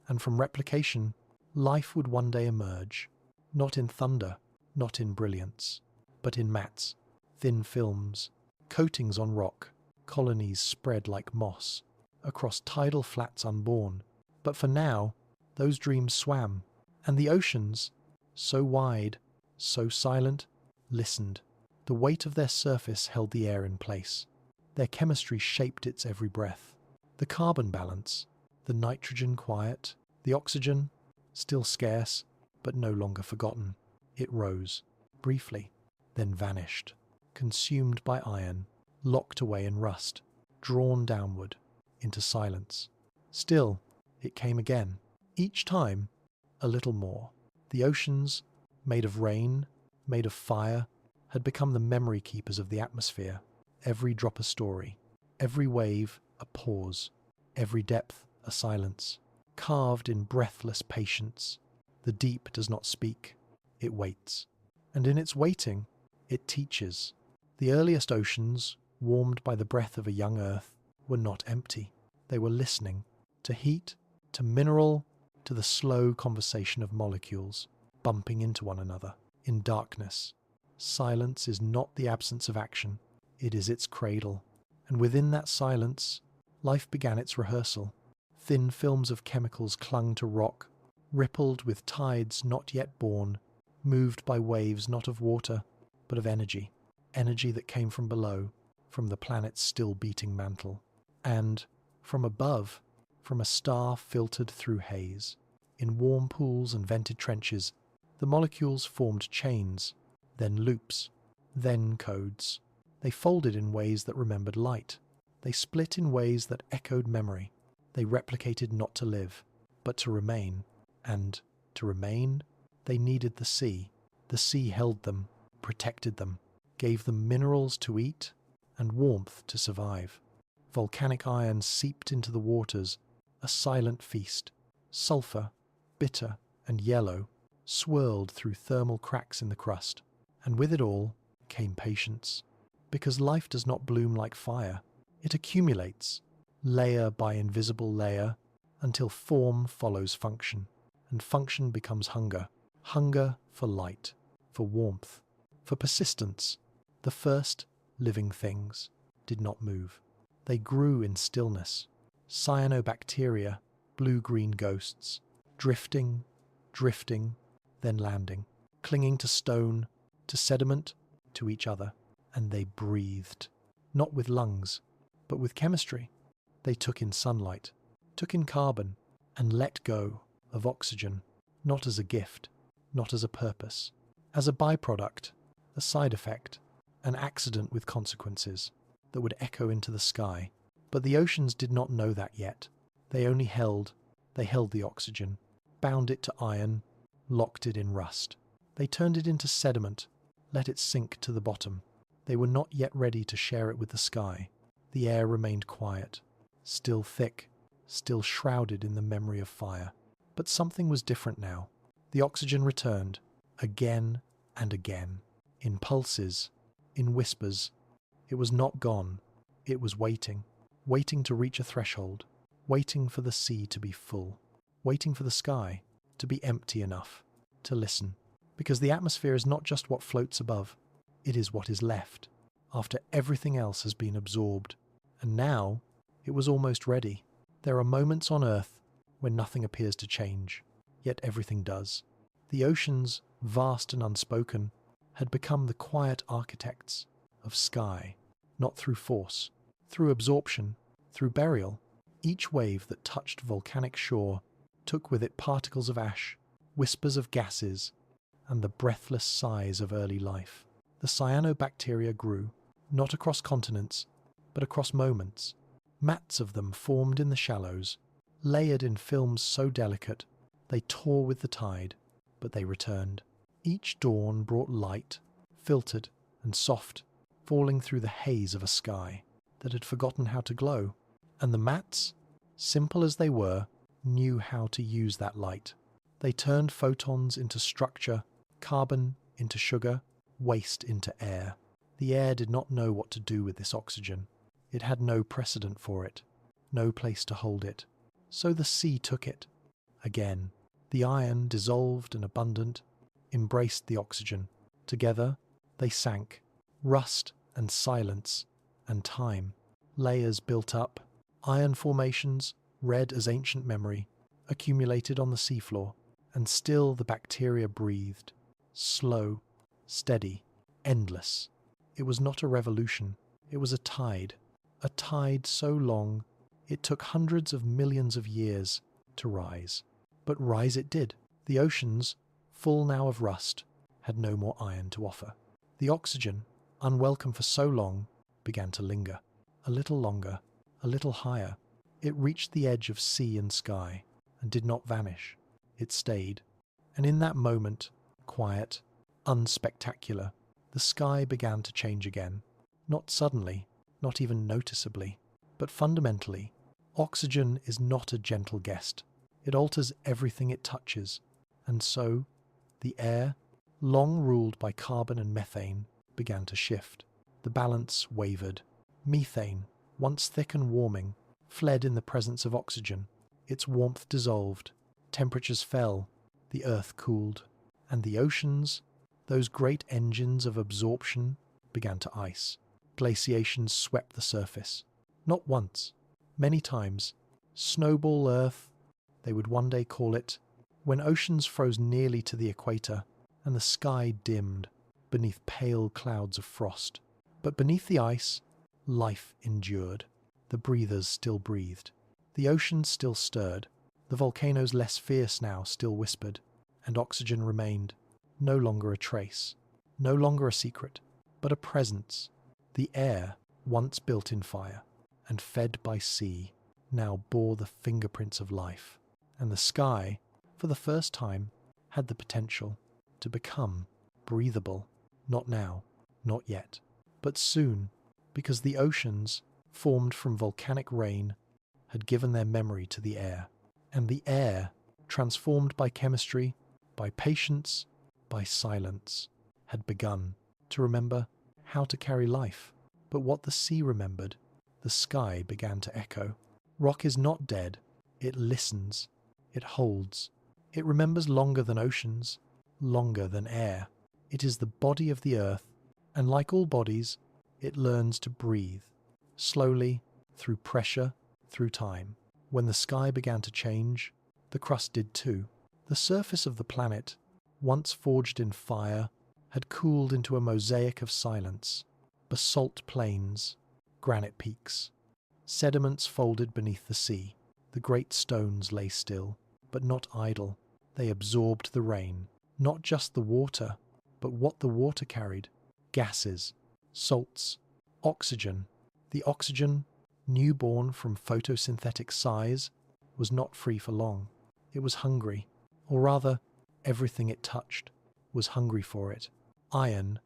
And from replication, life would one day emerge. Not in thunder, not in brilliance, but in mats, thin films, coatings on rock, colonies spread like moss, across tidal flats unborn. But for now, those dreams swam, and the oceans, so wide, so silent, listened. The weight of their surface held the air in place. Their chemistry shaped its every breath. The carbon balance, the nitrogen quiet, the oxygen, still scarce, but no longer forgotten. It rose, briefly, then vanished, consumed by iron, locked away in rust, drawn downward, into silence. Still, it came again. Each time, a little more. The oceans, made of rain, made of fire, had become the memory keepers of the atmosphere. Every drop a story, every wave a pause, every depth a silence, carved in breathless patience. The deep does not speak, it waits. And in its waiting, it teaches. The earliest oceans, warmed by the breath of a young earth, were not empty. They were listening to heat, to mineral, to the slow conversation of molecules, bumping into one another in darkness. Silence is not the absence of action, it is its cradle. And within that silence, life began its rehearsal. Thin films of chemicals clung to rock, rippled with tides not yet born, moved by waves not of water, but of energy. Energy that came from below, from the planet's still beating mantle. And, from above, from a star filtered through haze. In warm pools and vented trenches, the molecules formed chains, then loops, then codes. They folded in ways that remembered light. They split in ways that echoed memory. They replicated not to live, but to remain. And, to remain, they needed the sea. The sea held them, protected them, gave them minerals to eat and warmth to survive. Volcanic iron seeped into the waters, a silent feast. Sulfur, bitter and yellow, swirled through thermal cracks in the crust. And with it all came patience. Because life does not bloom like fire. It accumulates, layer by invisible layer, until form follows function, and function becomes hunger. Hunger for light, for warmth, for persistence. The first living things did not move. They grew in stillness. Cyanobacteria, blue-green ghosts, drifting, then landing. clinging to stone, to sediment, to each other, and they breathed, not with lungs, but with chemistry. They took in sunlight, took in carbon, and let go of oxygen, not as a gift, not as a purpose, as a byproduct, a side effect, an accident with consequences that would echo into the sky. But the oceans did not know that yet. They only held the oxygen, bound it to iron, locked it in rust. They turned it into sediment, let it sink to the bottom. They were not yet ready to share it with the sky. The air remained quiet, still thick, still shrouded in the memory of fire. But something was different now. The oxygen returned, again and again, in pulses, in whispers. It was not gone. It was waiting, waiting to reach a threshold, waiting for the sea to be full, waiting for the sky to be empty enough to listen. Because the atmosphere is not just what floats above, it is what is left after everything else has been absorbed. And now it was almost ready. There are moments on Earth when nothing appears to change, yet everything does. The oceans, vast and unspoken, had become the quiet architects of sky, not through force, through absorption, through burial. Each wave that touched volcanic shore took with it particles of ash, whispers of gases, and the breathless sighs of early life. The cyanobacteria grew, not across continents, but across moments. Mats of them formed in the shallows, layered in films so delicate they tore with the tide, but they returned. Each dawn brought light, filtered and soft, falling through the haze of a sky that had forgotten how to glow. And the mats, simple as they were, knew how to use that light. They turned photons into structure, carbon into sugar, waste into air. The air did not know what to do with this oxygen. It had no precedent for it, no place to hold it. So the sea took it. Again, the iron, dissolved and abundant, embraced the oxygen. Together, they sank. Rust and silence and time. Layers built up. Iron formations, red as ancient memory, accumulated on the seafloor. And still the bacteria breathed. Slow, steady, endless. It was not a revolution. It was a tide so long it took hundreds of millions of years to rise. But rise it did. The oceans, full now of rust, had no more iron to offer. The oxygen, unwelcome for so long, began to linger. A little longer, a little higher. It reached the edge of sea and sky, and did not vanish. It stayed. And in that moment, quiet, unspectacular, the sky began to change again. Not suddenly, not even noticeably, but fundamentally. Oxygen is not a gentle guest. It alters everything it touches. And so, the air, long ruled by carbon and methane, began to shift. The balance wavered. Methane, once thick and warming, fled in the presence of oxygen. Its warmth dissolved. Temperatures fell. The earth cooled. And the oceans, those great engines of absorption, began to ice. Glaciations swept the surface. Not once, many times. Snowball Earth, they would one day call it, when oceans froze nearly to the equator and the sky dimmed beneath pale clouds of frost. But beneath the ice, life endured. The breathers still breathed. The oceans still stirred. The volcanoes, less fierce now, still whispered. And oxygen remained, no longer a trace, no longer a secret, but a presence. The air, once built in fire and fed by sea, now bore the fingerprints of life. And the sky, for the first time, had the potential to become breathable. Not now, not yet, but soon, because the oceans, formed from volcanic rain, had given their memory to the air. And the air, transformed by chemistry, by patience, by silence, had begun to remember how to carry life. But what the sea remembered, the sky began to echo. Rock is not dead. It listens. It holds. It remembers longer than oceans, longer than air. It is the body of the earth, and like all bodies, it learns to breathe, slowly, through pressure, through time. When the sky began to change, the crust did too. The surface of the planet, once forged in fire, had cooled into a mosaic of silence. Basalt plains, granite peaks, sediments folded beneath the sea. The great stones lay still, but not idle. They absorbed the rain, not just the water, but what the water carried: gases, salts, oxygen. The oxygen, newborn from photosynthetic size, was not free for long. It was hungry, or rather, everything it touched was hungry for it. Iron,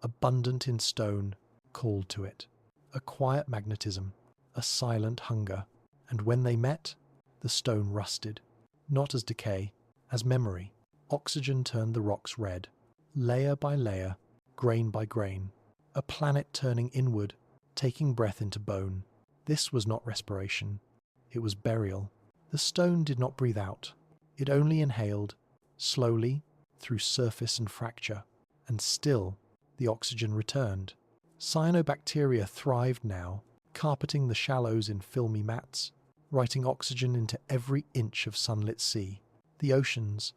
abundant in stone, called to it. A quiet magnetism, a silent hunger, and when they met, the stone rusted, not as decay, as memory. Oxygen turned the rocks red, layer by layer, grain by grain, a planet turning inward, taking breath into bone. This was not respiration, it was burial. The stone did not breathe out, it only inhaled, slowly, through surface and fracture, and still the oxygen returned. Cyanobacteria thrived now, carpeting the shallows in filmy mats, writing oxygen into every inch of sunlit sea. The oceans,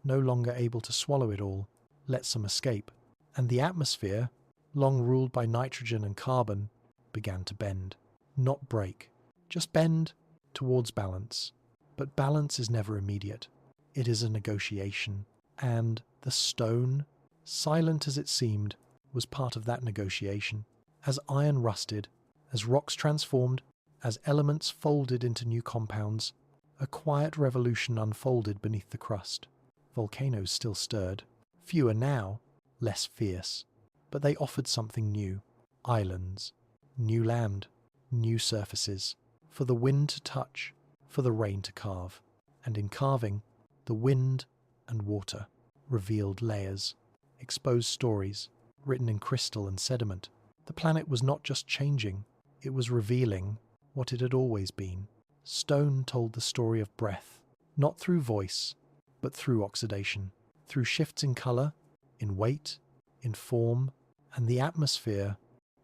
no longer able to swallow it all, let some escape, and the atmosphere, long ruled by nitrogen and carbon, began to bend. Not break, just bend towards balance. But balance is never immediate. It is a negotiation, and the stone, silent as it seemed, was part of that negotiation. As iron rusted, as rocks transformed, as elements folded into new compounds, a quiet revolution unfolded beneath the crust. Volcanoes still stirred, fewer now, less fierce, but they offered something new: islands, new land, new surfaces, for the wind to touch, for the rain to carve. And in carving, the wind and water revealed layers, exposed stories, written in crystal and sediment. The planet was not just changing, it was revealing what it had always been. Stone told the story of breath, not through voice, but through oxidation, through shifts in colour, in weight, in form, and the atmosphere,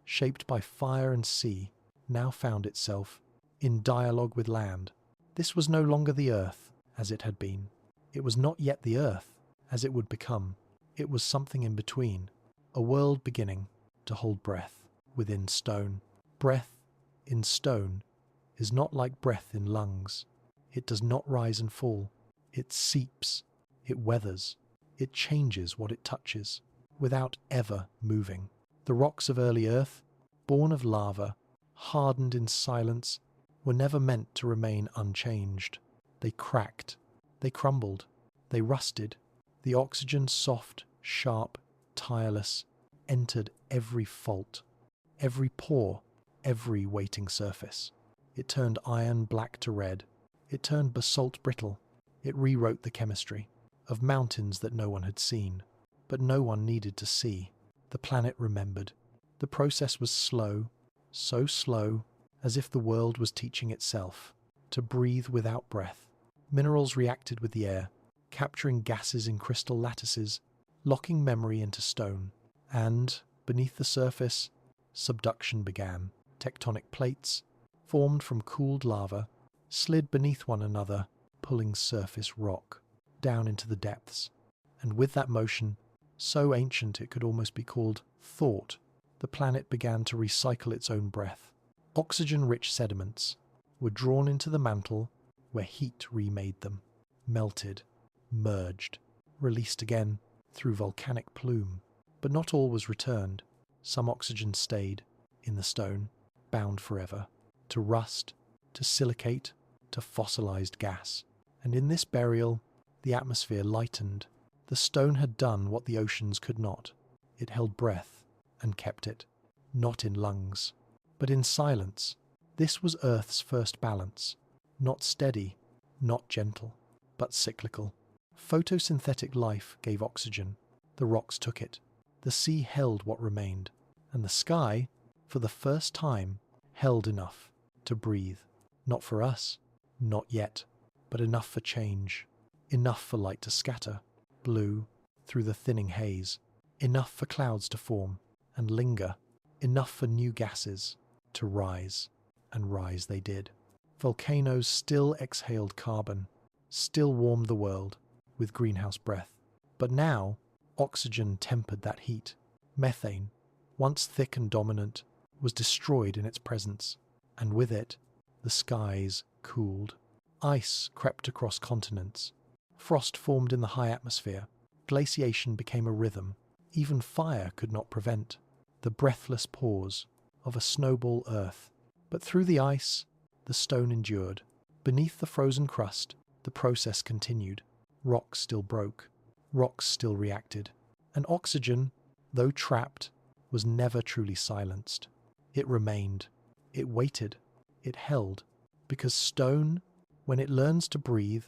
shaped by fire and sea, now found itself in dialogue with land. This was no longer the earth as it had been. It was not yet the earth as it would become. It was something in between, a world beginning to hold breath within stone. Breath in stone is not like breath in lungs. It does not rise and fall. It seeps, it weathers, it changes what it touches, without ever moving. The rocks of early earth, born of lava, hardened in silence, were never meant to remain unchanged. They cracked, they crumbled, they rusted. The oxygen, soft, sharp, tireless, entered every fault, every pore, every waiting surface. It turned iron black to red. It turned basalt brittle. It rewrote the chemistry of mountains that no one had seen, but no one needed to see. The planet remembered. The process was slow, so slow, as if the world was teaching itself to breathe without breath. Minerals reacted with the air, capturing gases in crystal lattices, locking memory into stone. And, beneath the surface, subduction began. Tectonic plates, formed from cooled lava, slid beneath one another, pulling surface rock down into the depths. And with that motion, so ancient it could almost be called thought, the planet began to recycle its own breath. Oxygen-rich sediments were drawn into the mantle where heat remade them, melted, merged, released again through volcanic plume. But not all was returned. Some oxygen stayed in the stone, bound forever, to rust, to silicate, to fossilized gas. And in this burial, the atmosphere lightened. The stone had done what the oceans could not. It held breath and kept it, not in lungs, but in silence. This was Earth's first balance, not steady, not gentle, but cyclical. Photosynthetic life gave oxygen. The rocks took it. The sea held what remained, and the sky, for the first time, held enough to breathe. Not for us, not yet, but enough for change, enough for light to scatter, blue, through the thinning haze, enough for clouds to form and linger, enough for new gases to rise, and rise they did. Volcanoes still exhaled carbon, still warmed the world with greenhouse breath, But now, oxygen tempered that heat. Methane, once thick and dominant, was destroyed in its presence, and with it, the skies cooled. Ice crept across continents. Frost formed in the high atmosphere. Glaciation became a rhythm. Even fire could not prevent the breathless pause of a snowball Earth. But through the ice, the stone endured. Beneath the frozen crust, the process continued. Rocks still broke. Rocks still reacted. And oxygen, though trapped, was never truly silenced. It remained. It waited. It held. Because stone, when it learns to breathe,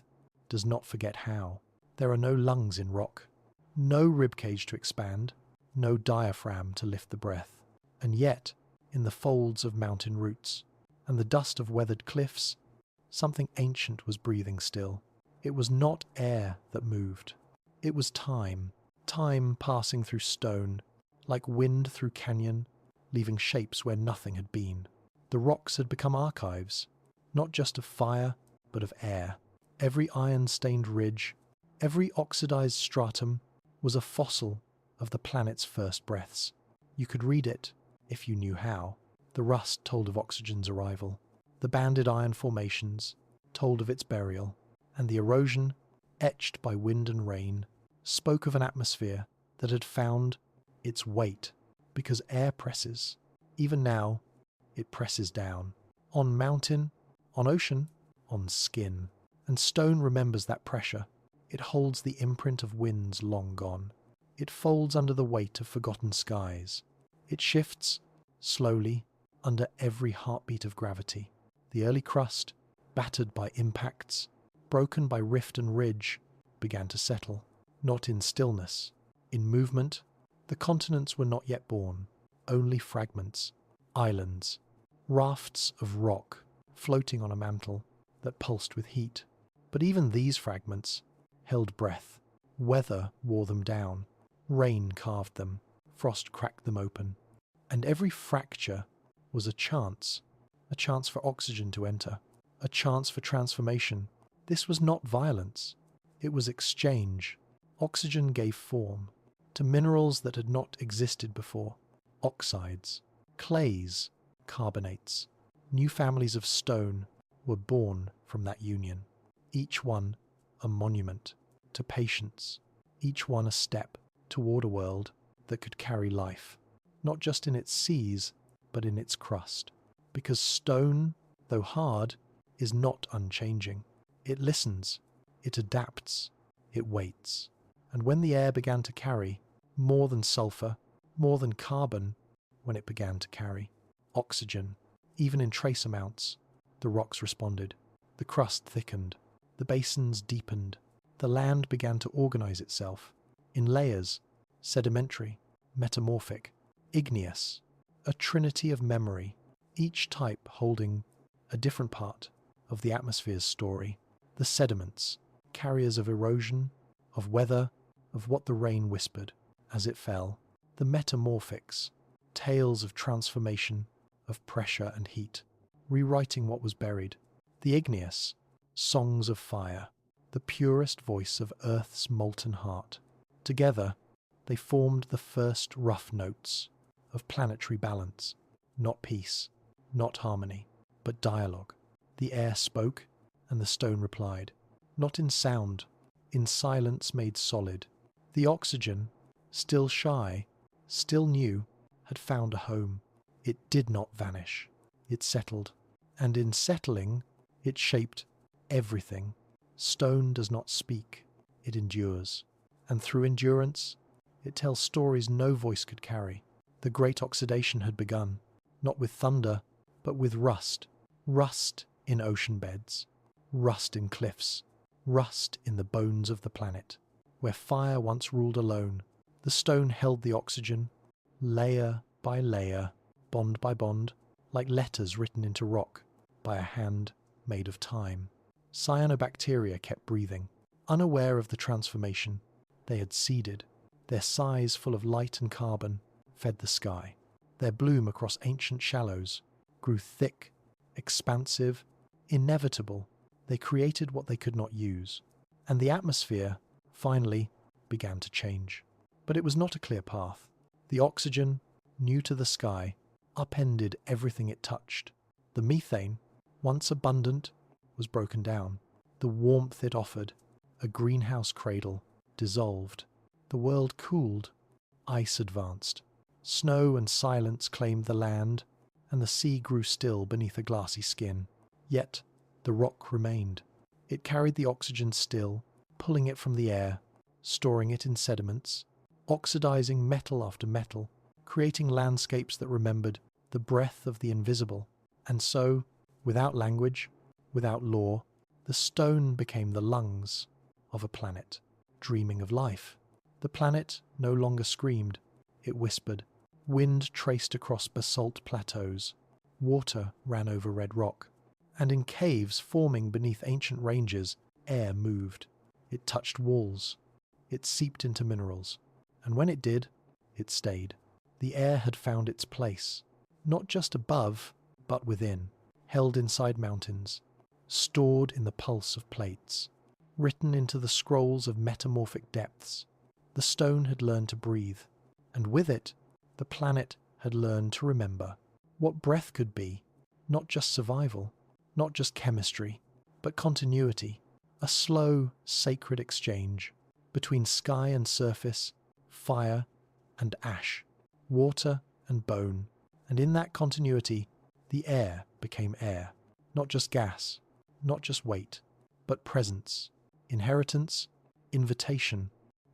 does not forget how. There are no lungs in rock. No ribcage to expand. No diaphragm to lift the breath. And yet, in the folds of mountain roots and the dust of weathered cliffs, something ancient was breathing still. It was not air that moved. It was time. Time passing through stone, like wind through canyon, leaving shapes where nothing had been. The rocks had become archives, not just of fire, but of air. Every iron-stained ridge, every oxidized stratum was a fossil of the planet's first breaths. You could read it, if you knew how. The rust told of oxygen's arrival. The banded iron formations told of its burial. And the erosion, etched by wind and rain, spoke of an atmosphere that had found its weight, because air presses. Even now, it presses down. On mountain, on ocean, on skin. And stone remembers that pressure. It holds the imprint of winds long gone. It folds under the weight of forgotten skies. It shifts, slowly, under every heartbeat of gravity. The early crust, battered by impacts, broken by rift and ridge, began to settle. Not in stillness, in movement. The continents were not yet born, only fragments, islands, rafts of rock floating on a mantle that pulsed with heat. But even these fragments held breath. Weather wore them down. Rain carved them. Frost cracked them open. And every fracture was a chance for oxygen to enter, a chance for transformation. This was not violence. It was exchange. Oxygen gave form to minerals that had not existed before. Oxides, clays, carbonates. New families of stone were born from that union. Each one a monument to patience. Each one a step toward a world that could carry life, not just in its seas, but in its crust. Because stone, though hard, is not unchanging. It listens, it adapts, it waits. And when the air began to carry more than sulfur, more than carbon, when it began to carry oxygen, even in trace amounts, the rocks responded. The crust thickened, the basins deepened, the land began to organize itself in layers, sedimentary, metamorphic, igneous, a trinity of memory, each type holding a different part of the atmosphere's story. The sediments, carriers of erosion, of weather, of what the rain whispered as it fell. The metamorphics, tales of transformation, of pressure and heat, rewriting what was buried. The igneous, songs of fire, the purest voice of Earth's molten heart. Together, they formed the first rough notes of planetary balance, not peace, not harmony, but dialogue. The air spoke, and the stone replied, not in sound, in silence made solid. The oxygen, still shy, still new, had found a home. It did not vanish. It settled, and in settling, it shaped everything. Stone does not speak, it endures, and through endurance, it tells stories no voice could carry. The great oxidation had begun, not with thunder, but with rust. Rust in ocean beds, rust in cliffs, rust in the bones of the planet. Where fire once ruled alone, the stone held the oxygen, layer by layer, bond by bond, like letters written into rock by a hand made of time. Cyanobacteria kept breathing. Unaware of the transformation, they had seeded. Their sighs full of light and carbon fed the sky. Their bloom across ancient shallows grew thick, expansive, inevitable. They created what they could not use. And the atmosphere, finally, began to change. But it was not a clear path. The oxygen, new to the sky, upended everything it touched. The methane, once abundant, was broken down. The warmth it offered, a greenhouse cradle, dissolved. The world cooled. Ice advanced. Snow and silence claimed the land, and the sea grew still beneath a glassy skin. Yet the rock remained. It carried the oxygen still, pulling it from the air, storing it in sediments, oxidizing metal after metal, creating landscapes that remembered the breath of the invisible. And so, without language, without law, the stone became the lungs of a planet, dreaming of life. The planet no longer screamed, it whispered. Wind traced across basalt plateaus. Water ran over red rock. And in caves forming beneath ancient ranges, air moved. It touched walls. It seeped into minerals. And when it did, it stayed. The air had found its place, not just above, but within, held inside mountains, stored in the pulse of plates, written into the scrolls of metamorphic depths. The stone had learned to breathe, and with it, the planet had learned to remember what breath could be, not just survival, not just chemistry, but continuity, a slow, sacred exchange between sky and surface, fire and ash, water and bone, and in that continuity, the air became air, not just gas, not just weight, but presence, inheritance, invitation.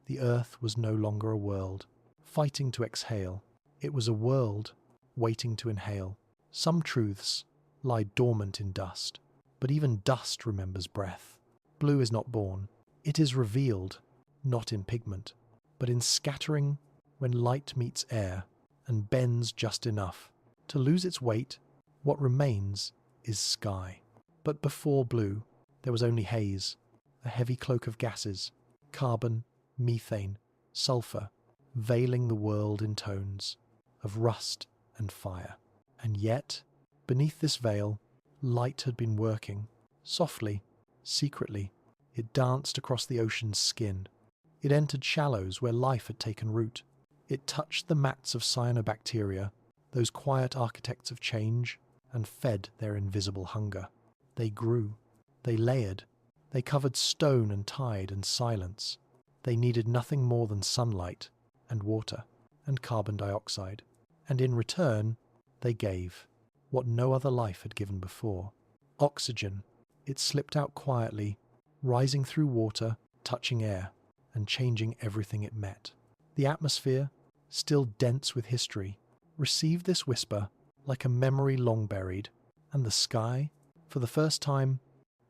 The earth was no longer a world, fighting to exhale. It was a world waiting to inhale. Some truths lie dormant in dust, but even dust remembers breath. Blue is not born. It is revealed, not in pigment, but in scattering when light meets air and bends just enough. To lose its weight, what remains is sky. But before blue, there was only haze, a heavy cloak of gases, carbon, methane, sulfur, veiling the world in tones of rust and fire. And yet, beneath this veil, light had been working. Softly, secretly, it danced across the ocean's skin. It entered shallows where life had taken root. It touched the mats of cyanobacteria, those quiet architects of change, and fed their invisible hunger. They grew. They layered. They covered stone and tide and silence. They needed nothing more than sunlight and water and carbon dioxide. And in return, they gave what no other life had given before. Oxygen. It slipped out quietly, rising through water, touching air, and changing everything it met. The atmosphere, still dense with history, received this whisper like a memory long buried, and the sky, for the first time,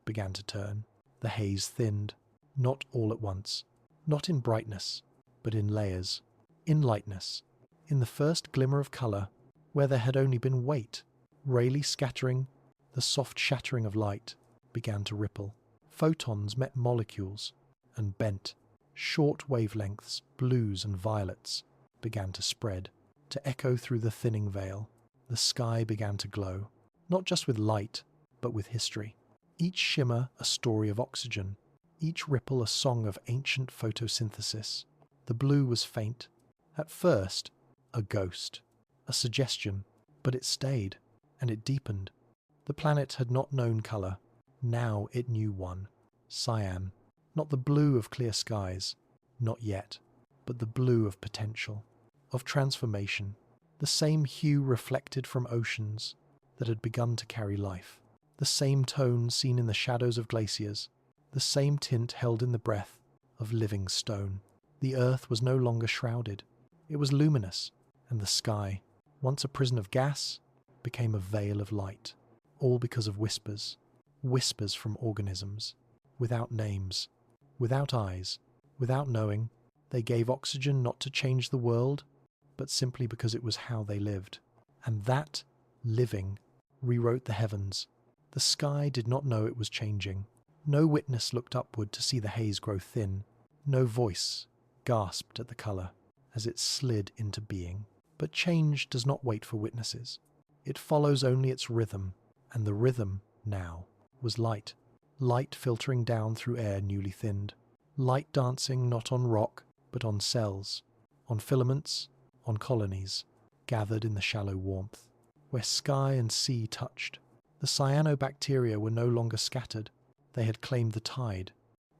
began to turn. The haze thinned, not all at once, not in brightness, but in layers, in lightness, in the first glimmer of colour, where there had only been weight. Rayleigh scattering, the soft shattering of light, began to ripple. Photons met molecules and bent. Short wavelengths, blues and violets, began to spread, to echo through the thinning veil. The sky began to glow, not just with light, but with history. Each shimmer a story of oxygen, each ripple a song of ancient photosynthesis. The blue was faint. At first, a ghost, a suggestion, but it stayed, and it deepened. The planet had not known colour. Now it knew one. Cyan. Not the blue of clear skies, not yet, but the blue of potential, of transformation, the same hue reflected from oceans that had begun to carry life, the same tone seen in the shadows of glaciers, the same tint held in the breath of living stone. The earth was no longer shrouded. It was luminous, and the sky, once a prison of gas, became a veil of light, all because of whispers, whispers from organisms, without names, without eyes, without knowing. They gave oxygen not to change the world, but simply because it was how they lived. And that living rewrote the heavens. The sky did not know it was changing. No witness looked upward to see the haze grow thin. No voice gasped at the colour as it slid into being. But change does not wait for witnesses. It follows only its rhythm, and the rhythm, now, was light. Light filtering down through air newly thinned. Light dancing not on rock, but on cells, on filaments, on colonies, gathered in the shallow warmth. Where sky and sea touched, the cyanobacteria were no longer scattered. They had claimed the tide.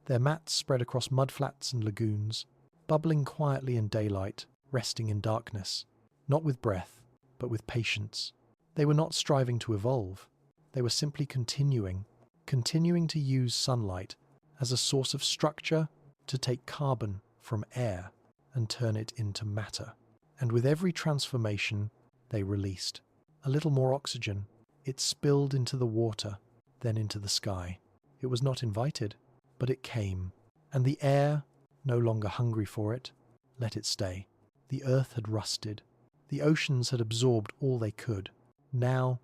Their mats spread across mudflats and lagoons, bubbling quietly in daylight, resting in darkness, not with breath, but with patience. They were not striving to evolve. They were simply continuing to use sunlight as a source of structure, to take carbon from air and turn it into matter. And with every transformation, they released a little more oxygen. It spilled into the water, then into the sky. It was not invited, but it came. And the air, no longer hungry for it, let it stay. The earth had rusted. The oceans had absorbed all they could. Now,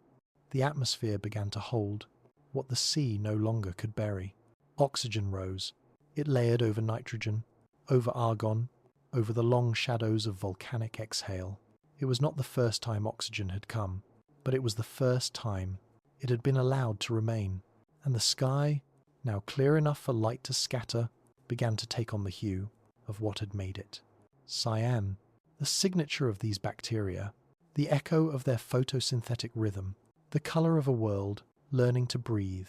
the atmosphere began to hold what the sea no longer could bury. Oxygen rose. It layered over nitrogen, over argon, over the long shadows of volcanic exhale. It was not the first time oxygen had come, but it was the first time it had been allowed to remain. And the sky, now clear enough for light to scatter, began to take on the hue of what had made it. Cyan, the signature of these bacteria, the echo of their photosynthetic rhythm, the colour of a world learning to breathe.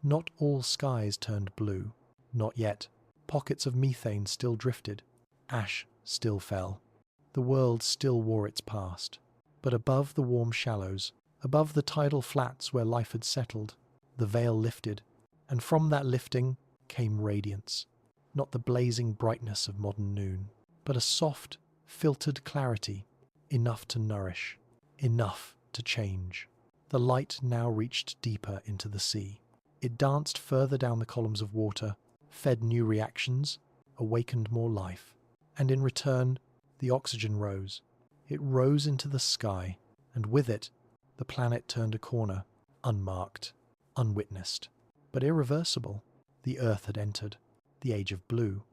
Not all skies turned blue. Not yet. Pockets of methane still drifted. Ash still fell. The world still wore its past. But above the warm shallows, above the tidal flats where life had settled, the veil lifted, and from that lifting came radiance. Not the blazing brightness of modern noon, but a soft, filtered clarity, enough to nourish, enough to change. The light now reached deeper into the sea. It danced further down the columns of water, fed new reactions, awakened more life. And in return, the oxygen rose. It rose into the sky, and with it, the planet turned a corner, unmarked, unwitnessed, but irreversible. The Earth had entered the age of blue,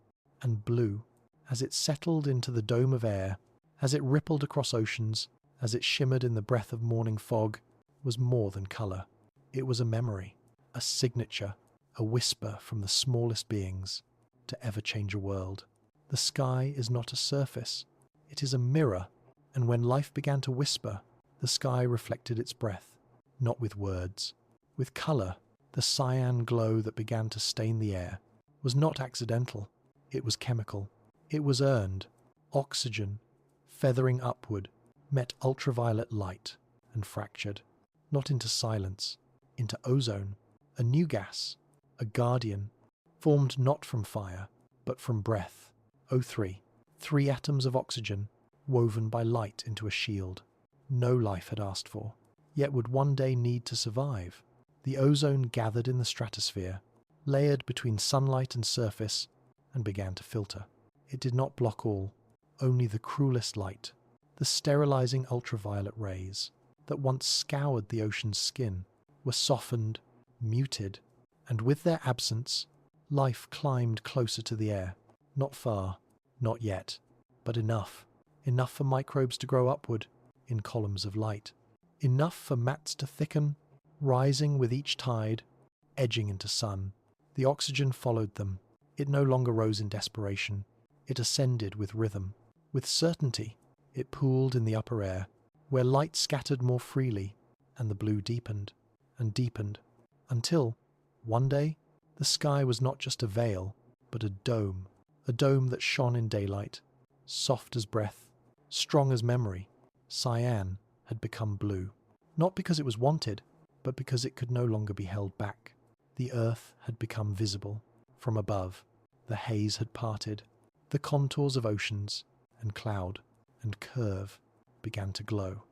and blue, as it settled into the dome of air, as it rippled across oceans, as it shimmered in the breath of morning fog, was more than colour. It was a memory, a signature, a whisper from the smallest beings to ever change a world. The sky is not a surface, it is a mirror, and when life began to whisper, the sky reflected its breath, not with words. With colour, the cyan glow that began to stain the air was not accidental, it was chemical. It was earned. Oxygen, feathering upward, met ultraviolet light and fractured, not into silence, into ozone, a new gas, a guardian, formed not from fire, but from breath. O3, 3 atoms of oxygen, woven by light into a shield. No life had asked for, yet would one day need to survive. The ozone gathered in the stratosphere, layered between sunlight and surface, and began to filter. It did not block all, only the cruelest light, the sterilizing ultraviolet rays that once scoured the ocean's skin, were softened, muted, and with their absence, life climbed closer to the air. Not far, not yet, but enough for microbes to grow upward in columns of light, enough for mats to thicken, rising with each tide, edging into sun. The oxygen followed them. It no longer rose in desperation. It ascended with rhythm, with certainty. It pooled in the upper air, where light scattered more freely, and the blue deepened and deepened, until, one day, the sky was not just a veil, but a dome that shone in daylight, soft as breath, strong as memory. Cyan had become blue, not because it was wanted, but because it could no longer be held back. The earth had become visible. From above, the haze had parted. The contours of oceans and cloud and curve began to glow.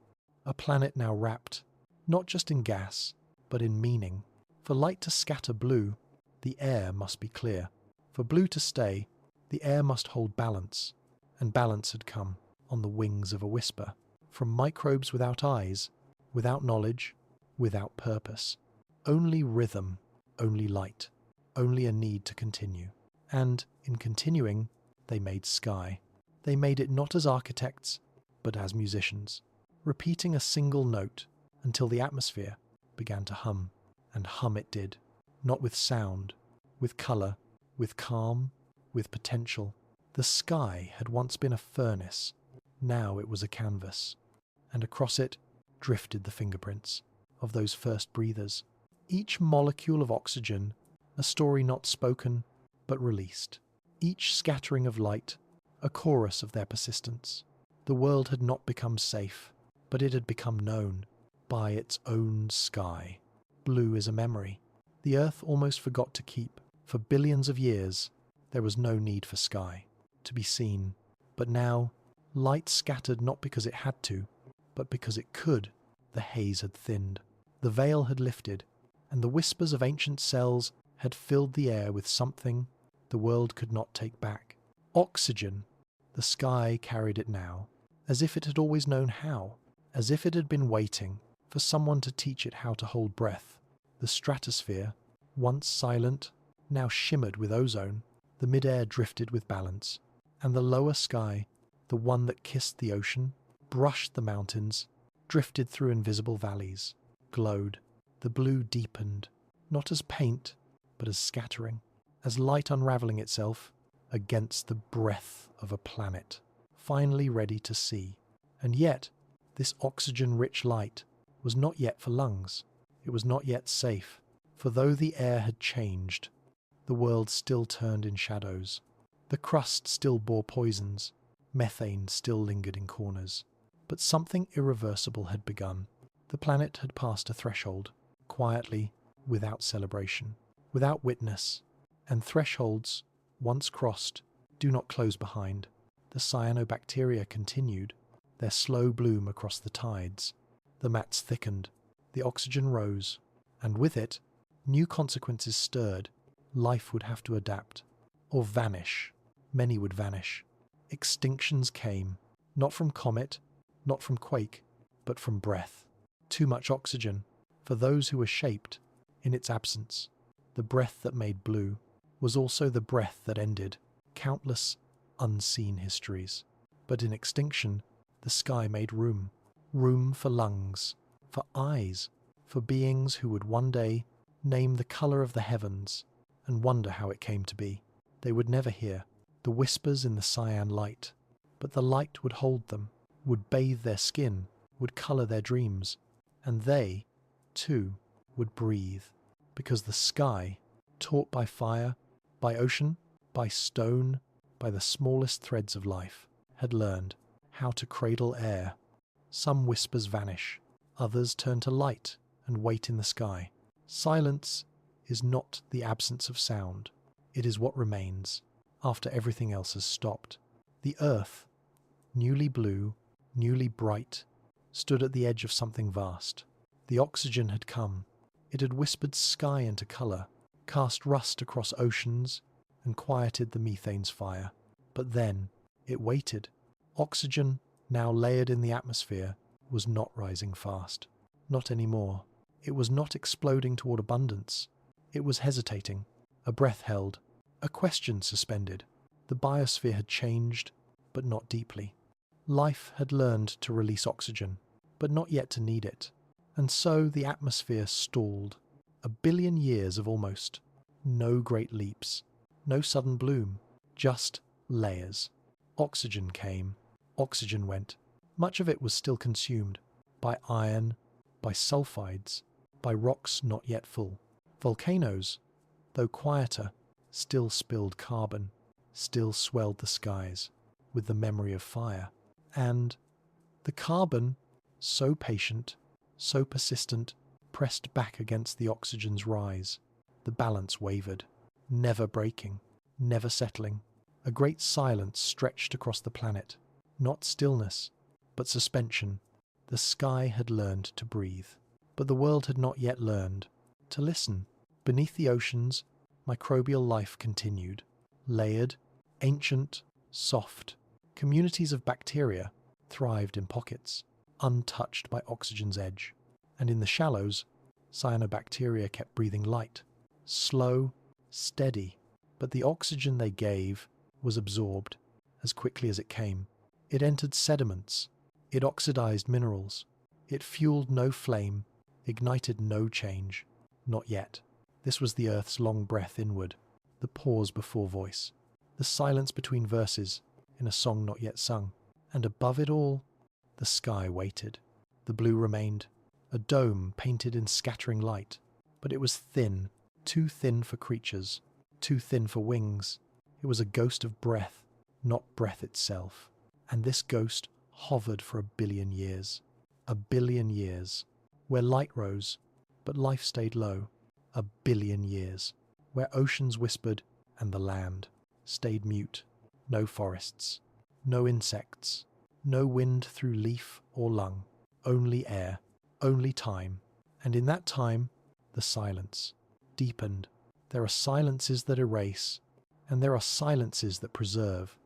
A planet now wrapped, not just in gas, but in meaning. For light to scatter blue, the air must be clear. For blue to stay, the air must hold balance. And balance had come on the wings of a whisper, from microbes without eyes, without knowledge, without purpose. Only rhythm, only light, only a need to continue. And, in continuing, they made sky. They made it not as architects, but as musicians, repeating a single note until the atmosphere began to hum. And hum it did, not with sound, with colour, with calm, with potential. The sky had once been a furnace, now it was a canvas, and across it drifted the fingerprints of those first breathers. Each molecule of oxygen, a story not spoken but released. Each scattering of light, a chorus of their persistence. The world had not become safe, but it had become known by its own sky. Blue is a memory. The earth almost forgot to keep. For billions of years, there was no need for sky to be seen. But now, light scattered not because it had to, but because it could. The haze had thinned. The veil had lifted, and the whispers of ancient cells had filled the air with something the world could not take back. Oxygen. The sky carried it now, as if it had always known how, as if it had been waiting for someone to teach it how to hold breath. The stratosphere, once silent, now shimmered with ozone. The mid-air drifted with balance, and the lower sky, the one that kissed the ocean, brushed the mountains, drifted through invisible valleys, glowed. The blue deepened, not as paint, but as scattering, as light unravelling itself against the breath of a planet, finally ready to see. And yet, this oxygen-rich light was not yet for lungs. It was not yet safe, for though the air had changed, the world still turned in shadows. The crust still bore poisons, methane still lingered in corners. But something irreversible had begun. The planet had passed a threshold, quietly, without celebration, without witness, and thresholds, once crossed, do not close behind. The cyanobacteria continued, their slow bloom across the tides. The mats thickened, the oxygen rose, and with it, new consequences stirred. Life would have to adapt, or vanish. Many would vanish. Extinctions came, not from comet, not from quake, but from breath. Too much oxygen, for those who were shaped in its absence. The breath that made blue was also the breath that ended countless unseen histories. But in extinction, the sky made room. Room for lungs, for eyes, for beings who would one day name the colour of the heavens and wonder how it came to be. They would never hear the whispers in the cyan light, but the light would hold them, would bathe their skin, would colour their dreams, and they, too, would breathe, because the sky, taught by fire, by ocean, by stone, by the smallest threads of life, had learned how to cradle air. Some whispers vanish, others turn to light and wait in the sky. Silence is not the absence of sound, it is what remains after everything else has stopped. The earth, newly blue, newly bright, stood at the edge of something vast. The oxygen had come. It had whispered sky into colour, cast rust across oceans, and quieted the methane's fire. But then it waited. Oxygen, now layered in the atmosphere, was not rising fast. Not anymore. It was not exploding toward abundance. It was hesitating, a breath held, a question suspended. The biosphere had changed, but not deeply. Life had learned to release oxygen, but not yet to need it. And so the atmosphere stalled. 1 billion years of almost. No great leaps, no sudden bloom, just layers. Oxygen came, oxygen went. Much of it was still consumed by iron, by sulfides, by rocks not yet full. Volcanoes, though quieter, still spilled carbon, still swelled the skies with the memory of fire. And the carbon, so patient, so persistent, pressed back against the oxygen's rise. The balance wavered, never breaking, never settling. A great silence stretched across the planet. Not stillness, but suspension. The sky had learned to breathe, but the world had not yet learned to listen. Beneath the oceans, microbial life continued, layered, ancient, soft. Communities of bacteria thrived in pockets, untouched by oxygen's edge. And in the shallows, cyanobacteria kept breathing light, slow, steady, but the oxygen they gave was absorbed as quickly as it came. It entered sediments, it oxidized minerals, it fueled no flame, ignited no change. Not yet. This was the Earth's long breath inward, the pause before voice. the silence between verses in a song not yet sung. And above it all, the sky waited. The blue remained, a dome painted in scattering light, but it was thin, too thin for creatures, too thin for wings. It was a ghost of breath, not breath itself. And this ghost hovered for 1 billion years. 1 billion years, where light rose, but life stayed low. 1 billion years, where oceans whispered and the land stayed mute. No forests, no insects, no wind through leaf or lung, only air, only time. And in that time, the silence deepened. There are silences that erase, and there are silences that preserve.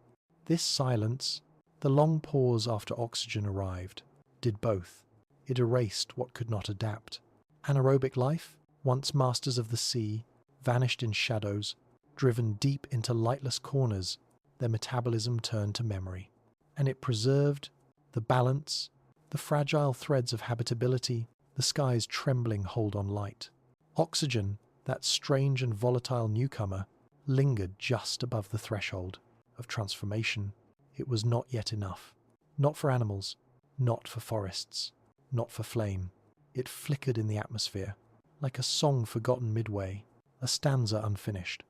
This silence, the long pause after oxygen arrived, did both. It erased what could not adapt. Anaerobic life, once masters of the sea, vanished in shadows, driven deep into lightless corners. Their metabolism turned to memory, and it preserved the balance, the fragile threads of habitability, the sky's trembling hold on light. Oxygen, that strange and volatile newcomer, lingered just above the threshold of transformation. It was not yet enough. Not for animals, not for forests, not for flame. It flickered in the atmosphere, like a song forgotten midway, a stanza unfinished,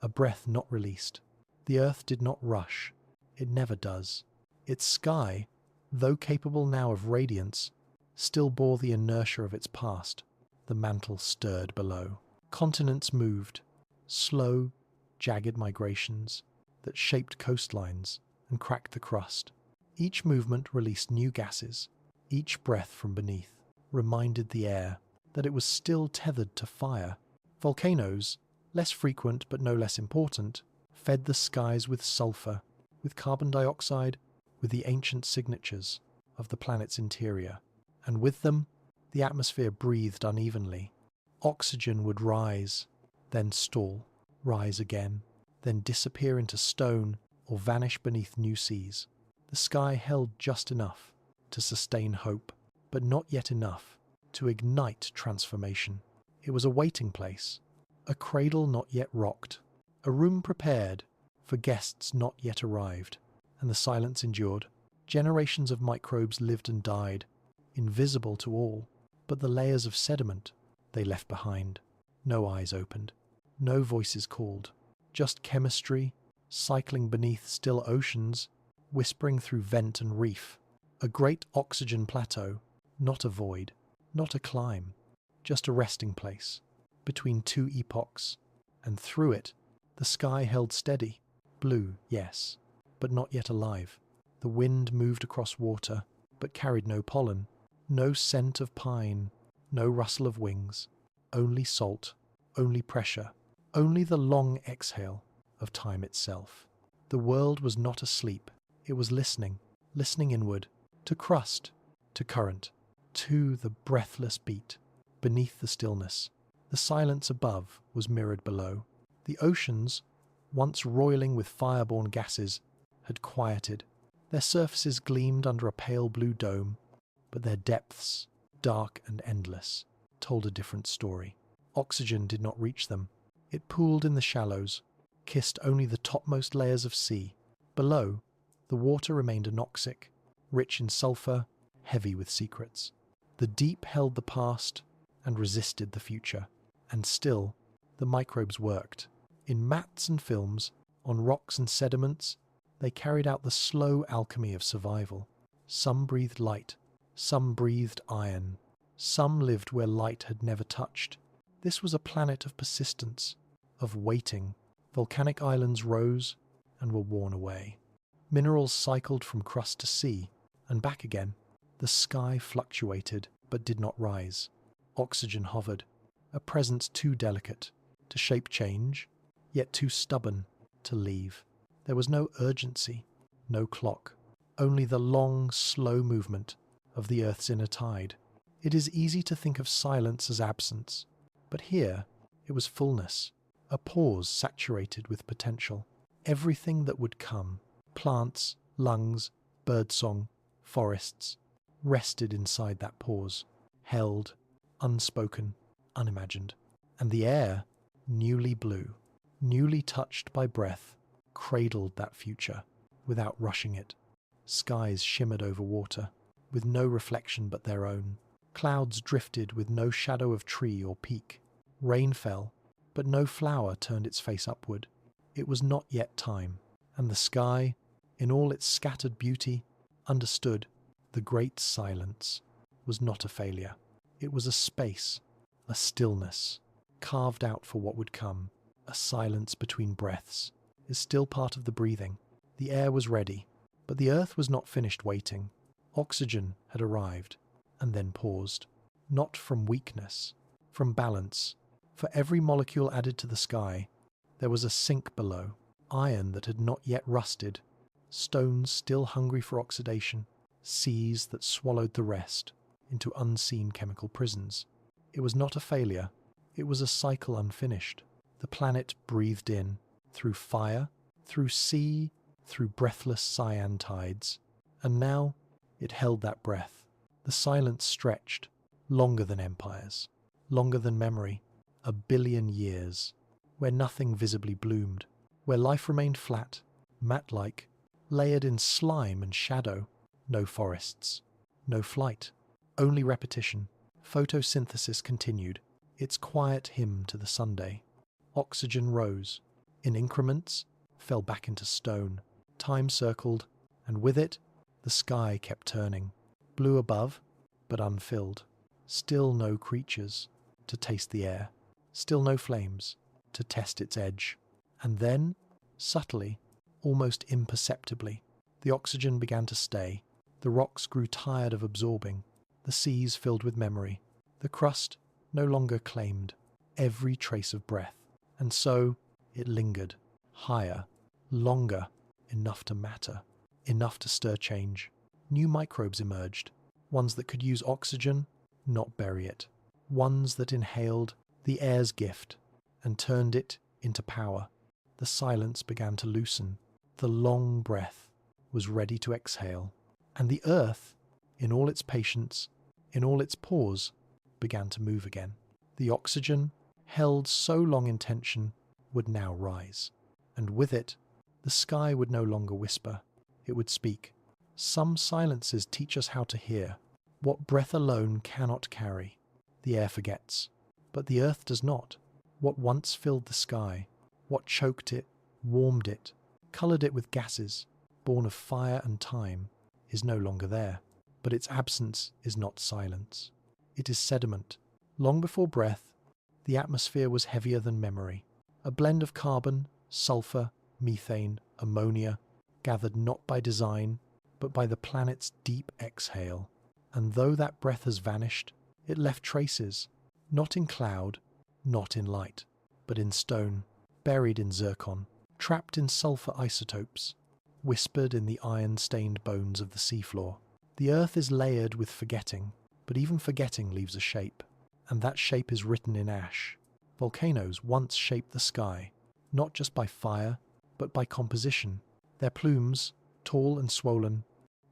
a breath not released. The earth did not rush. It never does. Its sky, though capable now of radiance, still bore the inertia of its past. The mantle stirred below. Continents moved, slow, jagged migrations that shaped coastlines and cracked the crust. Each movement released new gases. Each breath from beneath reminded the air that it was still tethered to fire. Volcanoes, less frequent but no less important, fed the skies with sulfur, with carbon dioxide, with the ancient signatures of the planet's interior. And with them, the atmosphere breathed unevenly. Oxygen would rise, then stall, rise again, then disappear into stone or vanish beneath new seas. The sky held just enough to sustain hope, but not yet enough to ignite transformation. It was a waiting place, a cradle not yet rocked, a room prepared for guests not yet arrived, and the silence endured. Generations of microbes lived and died, invisible to all, but the layers of sediment they left behind. No eyes opened, no voices called, just chemistry cycling beneath still oceans, whispering through vent and reef. A great oxygen plateau, not a void, not a climb, just a resting place between two epochs, and through it the sky held steady, blue, yes, but not yet alive. The wind moved across water, but carried no pollen, no scent of pine, no rustle of wings, only salt, only pressure, only the long exhale of time itself. The world was not asleep. It was listening, listening inward, to crust, to current, to the breathless beat beneath the stillness. The silence above was mirrored below. The oceans, once roiling with fire-borne gases, had quieted. Their surfaces gleamed under a pale blue dome, but their depths, dark and endless, told a different story. Oxygen did not reach them. It pooled in the shallows, kissed only the topmost layers of sea. Below, the water remained anoxic, rich in sulfur, heavy with secrets. The deep held the past and resisted the future. And still, the microbes worked. In mats and films, on rocks and sediments, they carried out the slow alchemy of survival. Some breathed light, some breathed iron, some lived where light had never touched. This was a planet of persistence, of waiting. Volcanic islands rose and were worn away. Minerals cycled from crust to sea and back again. The sky fluctuated but did not rise. Oxygen hovered, a presence too delicate to shape change, yet too stubborn to leave. There was no urgency, no clock, only the long, slow movement of the Earth's inner tide. It is easy to think of silence as absence, but here it was fullness, a pause saturated with potential. Everything that would come, plants, lungs, birdsong, forests, rested inside that pause, held, unspoken, unimagined. And the air, newly blue, newly touched by breath, cradled that future without rushing it. Skies shimmered over water, with no reflection but their own. Clouds drifted with no shadow of tree or peak. Rain fell, but no flower turned its face upward. It was not yet time, and the sky, in all its scattered beauty, understood the great silence was not a failure. It was a space, a stillness, carved out for what would come. A silence between breaths is still part of the breathing. The air was ready, but the earth was not finished waiting. Oxygen had arrived, and then paused. Not from weakness, from balance. For every molecule added to the sky, there was a sink below, iron that had not yet rusted, stones still hungry for oxidation, seas that swallowed the rest into unseen chemical prisons. It was not a failure, it was a cycle unfinished. The planet breathed in, through fire, through sea, through breathless cyan tides, and now it held that breath. The silence stretched, longer than empires, longer than memory, 1 billion years, where nothing visibly bloomed, where life remained flat, mat-like, layered in slime and shadow. No forests, no flight, only repetition. Photosynthesis continued, its quiet hymn to the Sunday. Oxygen rose, in increments, fell back into stone. Time circled, and with it, the sky kept turning. Blue above, but unfilled. Still no creatures to taste the air. Still no flames to test its edge. And then, subtly, almost imperceptibly, the oxygen began to stay. The rocks grew tired of absorbing. The seas filled with memory. The crust no longer claimed every trace of breath. And so it lingered, higher, longer, enough to matter, enough to stir change. New microbes emerged, ones that could use oxygen, not bury it. Ones that inhaled the air's gift and turned it into power. The silence began to loosen. The long breath was ready to exhale. And the earth, in all its patience, in all its pause, began to move again. The oxygen, held so long in tension, would now rise. And with it, the sky would no longer whisper. It would speak. Some silences teach us how to hear. What breath alone cannot carry, the air forgets. But the earth does not. What once filled the sky, what choked it, warmed it, coloured it with gases, born of fire and time, is no longer there. But its absence is not silence. It is sediment. Long before breath, the atmosphere was heavier than memory. A blend of carbon, sulfur, methane, ammonia, gathered not by design, but by the planet's deep exhale. And though that breath has vanished, it left traces, not in cloud, not in light, but in stone, buried in zircon, trapped in sulfur isotopes, whispered in the iron-stained bones of the seafloor. The earth is layered with forgetting, but even forgetting leaves a shape, and that shape is written in ash. Volcanoes once shaped the sky, not just by fire, but by composition. Their plumes, tall and swollen,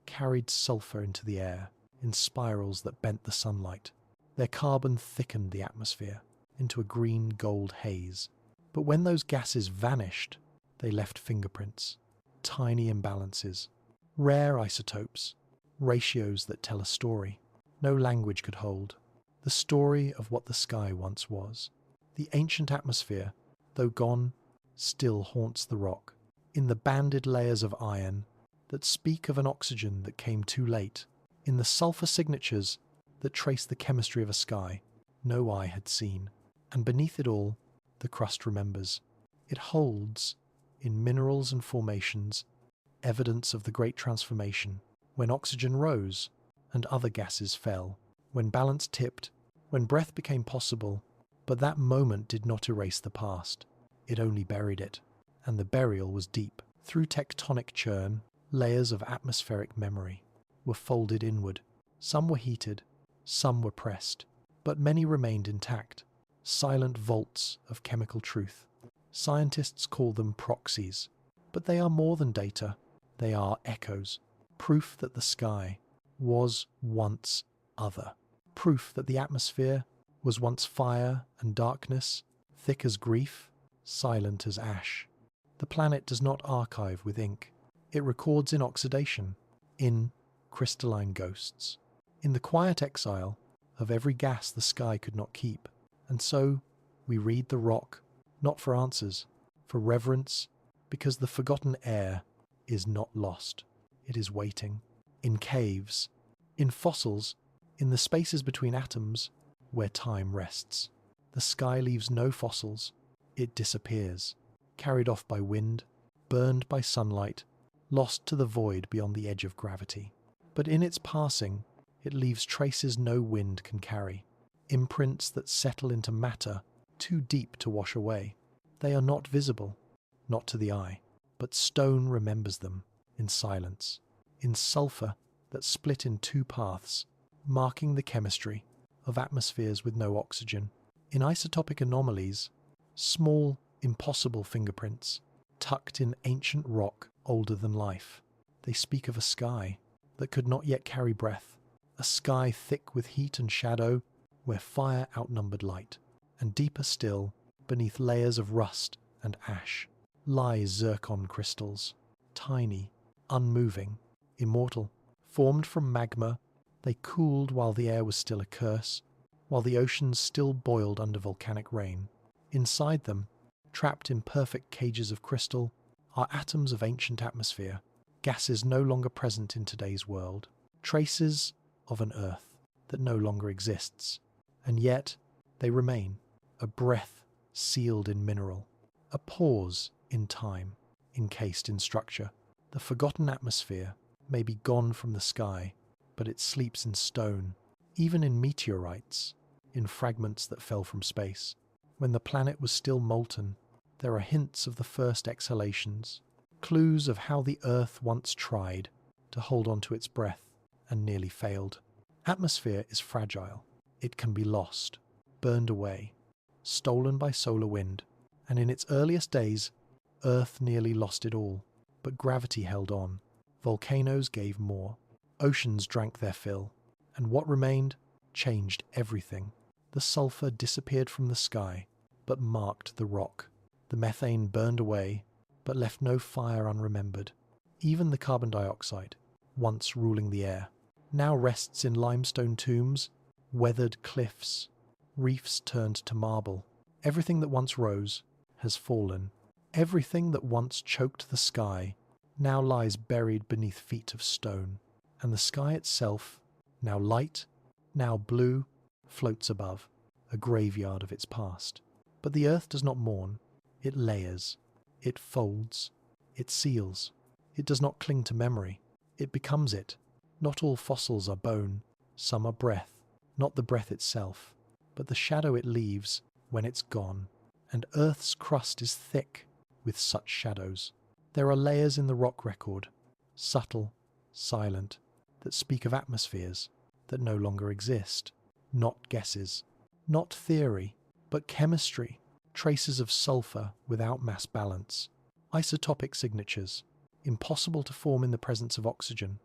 carried sulfur into the air, in spirals that bent the sunlight. Their carbon thickened the atmosphere into a green-gold haze. But when those gases vanished, they left fingerprints, tiny imbalances, rare isotopes, ratios that tell a story no language could hold. The story of what the sky once was. The ancient atmosphere, though gone, still haunts the rock, in the banded layers of iron that speak of an oxygen that came too late, in the sulfur signatures that trace the chemistry of a sky no eye had seen. And beneath it all, the crust remembers. It holds, in minerals and formations, evidence of the great transformation, when oxygen rose and other gases fell, when balance tipped, when breath became possible. But that moment did not erase the past. It only buried it. And the burial was deep. Through tectonic churn, layers of atmospheric memory were folded inward. Some were heated, some were pressed, but many remained intact. Silent vaults of chemical truth. Scientists call them proxies, but they are more than data. They are echoes. Proof that the sky was once other. Proof that the atmosphere was once fire and darkness, thick as grief, silent as ash. The planet does not archive with ink. It records in oxidation, in crystalline ghosts, in the quiet exile of every gas the sky could not keep. And so we read the rock, not for answers, for reverence, because the forgotten air is not lost. It is waiting. In caves, in fossils, in the spaces between atoms, where time rests. The sky leaves no fossils. It disappears, carried off by wind, burned by sunlight, lost to the void beyond the edge of gravity. But in its passing, it leaves traces no wind can carry, imprints that settle into matter too deep to wash away. They are not visible, not to the eye, but stone remembers them in silence, in sulfur that split in two paths, marking the chemistry of atmospheres with no oxygen. In isotopic anomalies, small, impossible fingerprints, tucked in ancient rock older than life. They speak of a sky that could not yet carry breath, a sky thick with heat and shadow, where fire outnumbered light, and deeper still, beneath layers of rust and ash, lie zircon crystals, tiny, unmoving, immortal, formed from magma. They cooled while the air was still a curse, while the oceans still boiled under volcanic rain. Inside them, trapped in perfect cages of crystal, are atoms of ancient atmosphere, gases no longer present in today's world, traces of an Earth that no longer exists. And yet, they remain, a breath sealed in mineral, a pause in time, encased in structure. The forgotten atmosphere may be gone from the sky, but it sleeps in stone, even in meteorites, in fragments that fell from space. When the planet was still molten, there are hints of the first exhalations, clues of how the Earth once tried to hold on to its breath and nearly failed. Atmosphere is fragile. It can be lost, burned away, stolen by solar wind, and in its earliest days, Earth nearly lost it all. But gravity held on. Volcanoes gave more. Oceans drank their fill. And what remained changed everything. The sulfur disappeared from the sky, but marked the rock. The methane burned away, but left no fire unremembered. Even the carbon dioxide, once ruling the air, now rests in limestone tombs, weathered cliffs, reefs turned to marble. Everything that once rose has fallen. Everything that once choked the sky now lies buried beneath feet of stone. And the sky itself, now light, now blue, floats above, a graveyard of its past. But the earth does not mourn. It layers. It folds. It seals. It does not cling to memory. It becomes it. Not all fossils are bone. Some are breath. Not the breath itself, but the shadow it leaves when it's gone. And Earth's crust is thick with such shadows. There are layers in the rock record, subtle, silent, that speak of atmospheres that no longer exist. Not guesses, not theory, but chemistry, traces of sulfur without mass balance, isotopic signatures, impossible to form in the presence of oxygen.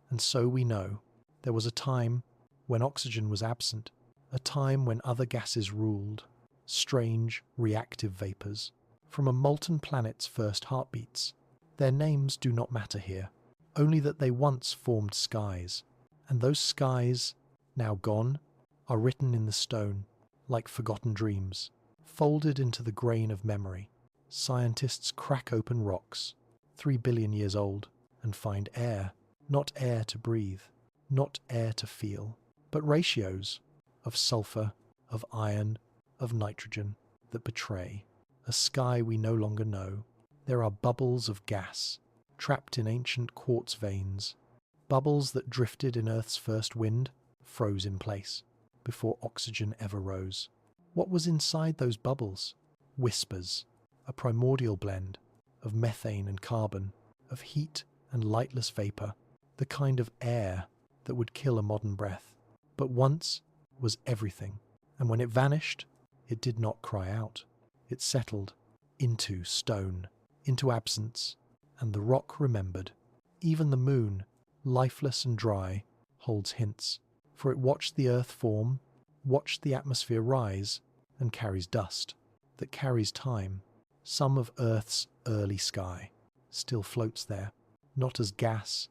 And so we know there was a time when oxygen was absent, a time when other gases ruled, strange, reactive vapours, from a molten planet's first heartbeats. Their names do not matter here, only that they once formed skies, and those skies, now gone, are written in the stone, like forgotten dreams, folded into the grain of memory. Scientists crack open rocks, 3 billion years old, and find air, not air to breathe, not air to feel, but ratios of sulfur, of iron, of nitrogen that betray a sky we no longer know. There are bubbles of gas, trapped in ancient quartz veins, bubbles that drifted in Earth's first wind, froze in place, before oxygen ever rose. What was inside those bubbles? Whispers, a primordial blend of methane and carbon, of heat and lightless vapour, the kind of air that would kill a modern breath, but once was everything, and when it vanished, it did not cry out. It settled into stone, into absence, and the rock remembered. Even the moon, lifeless and dry, holds hints, for it watched the earth form, watched the atmosphere rise, and carries dust, that carries time. some of Earth's early sky, still floats there, not as gas,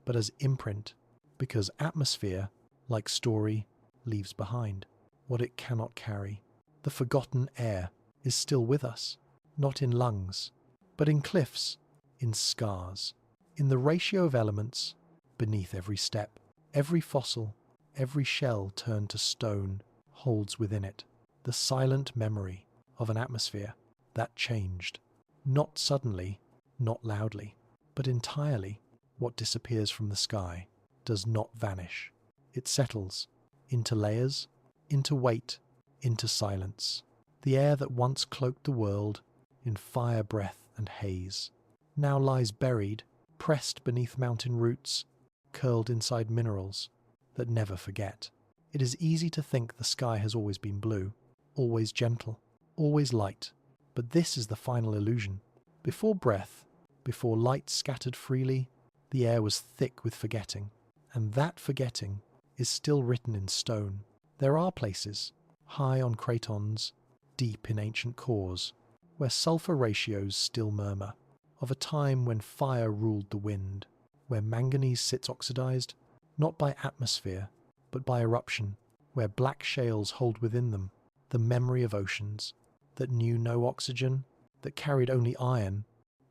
but as imprint, because atmosphere, like story, leaves behind what it cannot carry. The forgotten air is still with us, not in lungs, but in cliffs, in scars, in the ratio of elements beneath every step. Every fossil, every shell turned to stone holds within it the silent memory of an atmosphere that changed. Not suddenly, not loudly, but entirely. What disappears from the sky does not vanish. It settles into layers, into weight, into silence. The air that once cloaked the world in fire, breath, and haze now lies buried, pressed beneath mountain roots, curled inside minerals that never forget. It is easy to think the sky has always been blue, always gentle, always light, but this is the final illusion. Before breath, before light scattered freely, the air was thick with forgetting, and that forgetting is still written in stone. There are places, high on cratons, deep in ancient cores, where sulfur ratios still murmur, of a time when fire ruled the wind, where manganese sits oxidized, not by atmosphere, but by eruption, where black shales hold within them the memory of oceans that knew no oxygen, that carried only iron,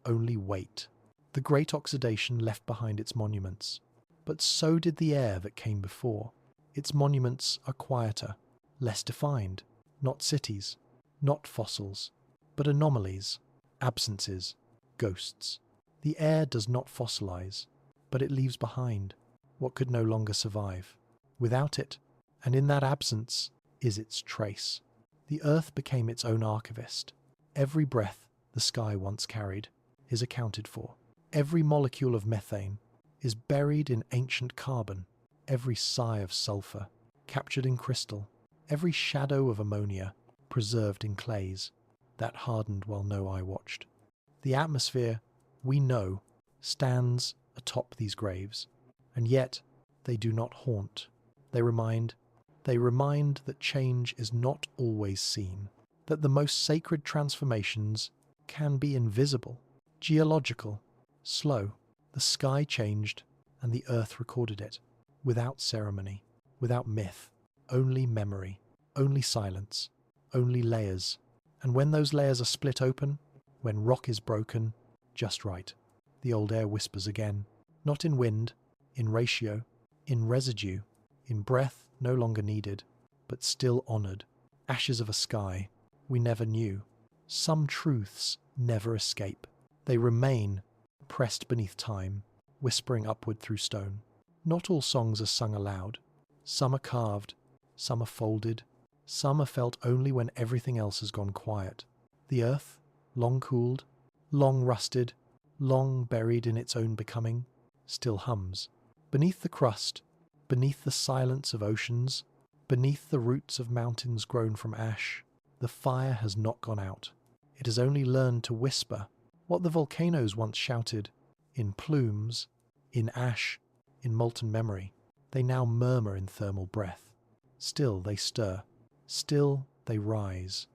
only weight. The great oxidation left behind its monuments, but so did the air that came before. Its monuments are quieter, less defined, not cities, not fossils, but anomalies, absences, ghosts. The air does not fossilize, but it leaves behind what could no longer survive. Without it, and in that absence, is its trace. The earth became its own archivist. Every breath the sky once carried is accounted for. Every molecule of methane is buried in ancient carbon. Every sigh of sulfur captured in crystal. Every shadow of ammonia preserved in clays that hardened while no eye watched. The atmosphere, we know, stands atop these graves, and yet they do not haunt. They remind that change is not always seen, that the most sacred transformations can be invisible, geological, slow. The sky changed, and the earth recorded it, without ceremony, without myth, only memory, only silence, only layers. And when those layers are split open, when rock is broken, just right, the old air whispers again, not in wind, in ratio, in residue, in breath no longer needed, but still honoured, ashes of a sky we never knew. Some truths never escape. They remain pressed beneath time, whispering upward through stone. Not all songs are sung aloud. Some are carved, some are folded, some are felt only when everything else has gone quiet. The earth, long cooled, long rusted, long buried in its own becoming, still hums. Beneath the crust, beneath the silence of oceans, beneath the roots of mountains grown from ash, the fire has not gone out. It has only learned to whisper what the volcanoes once shouted, in plumes, in ash, in molten memory. They now murmur in thermal breath. Still they stir. Still they rise.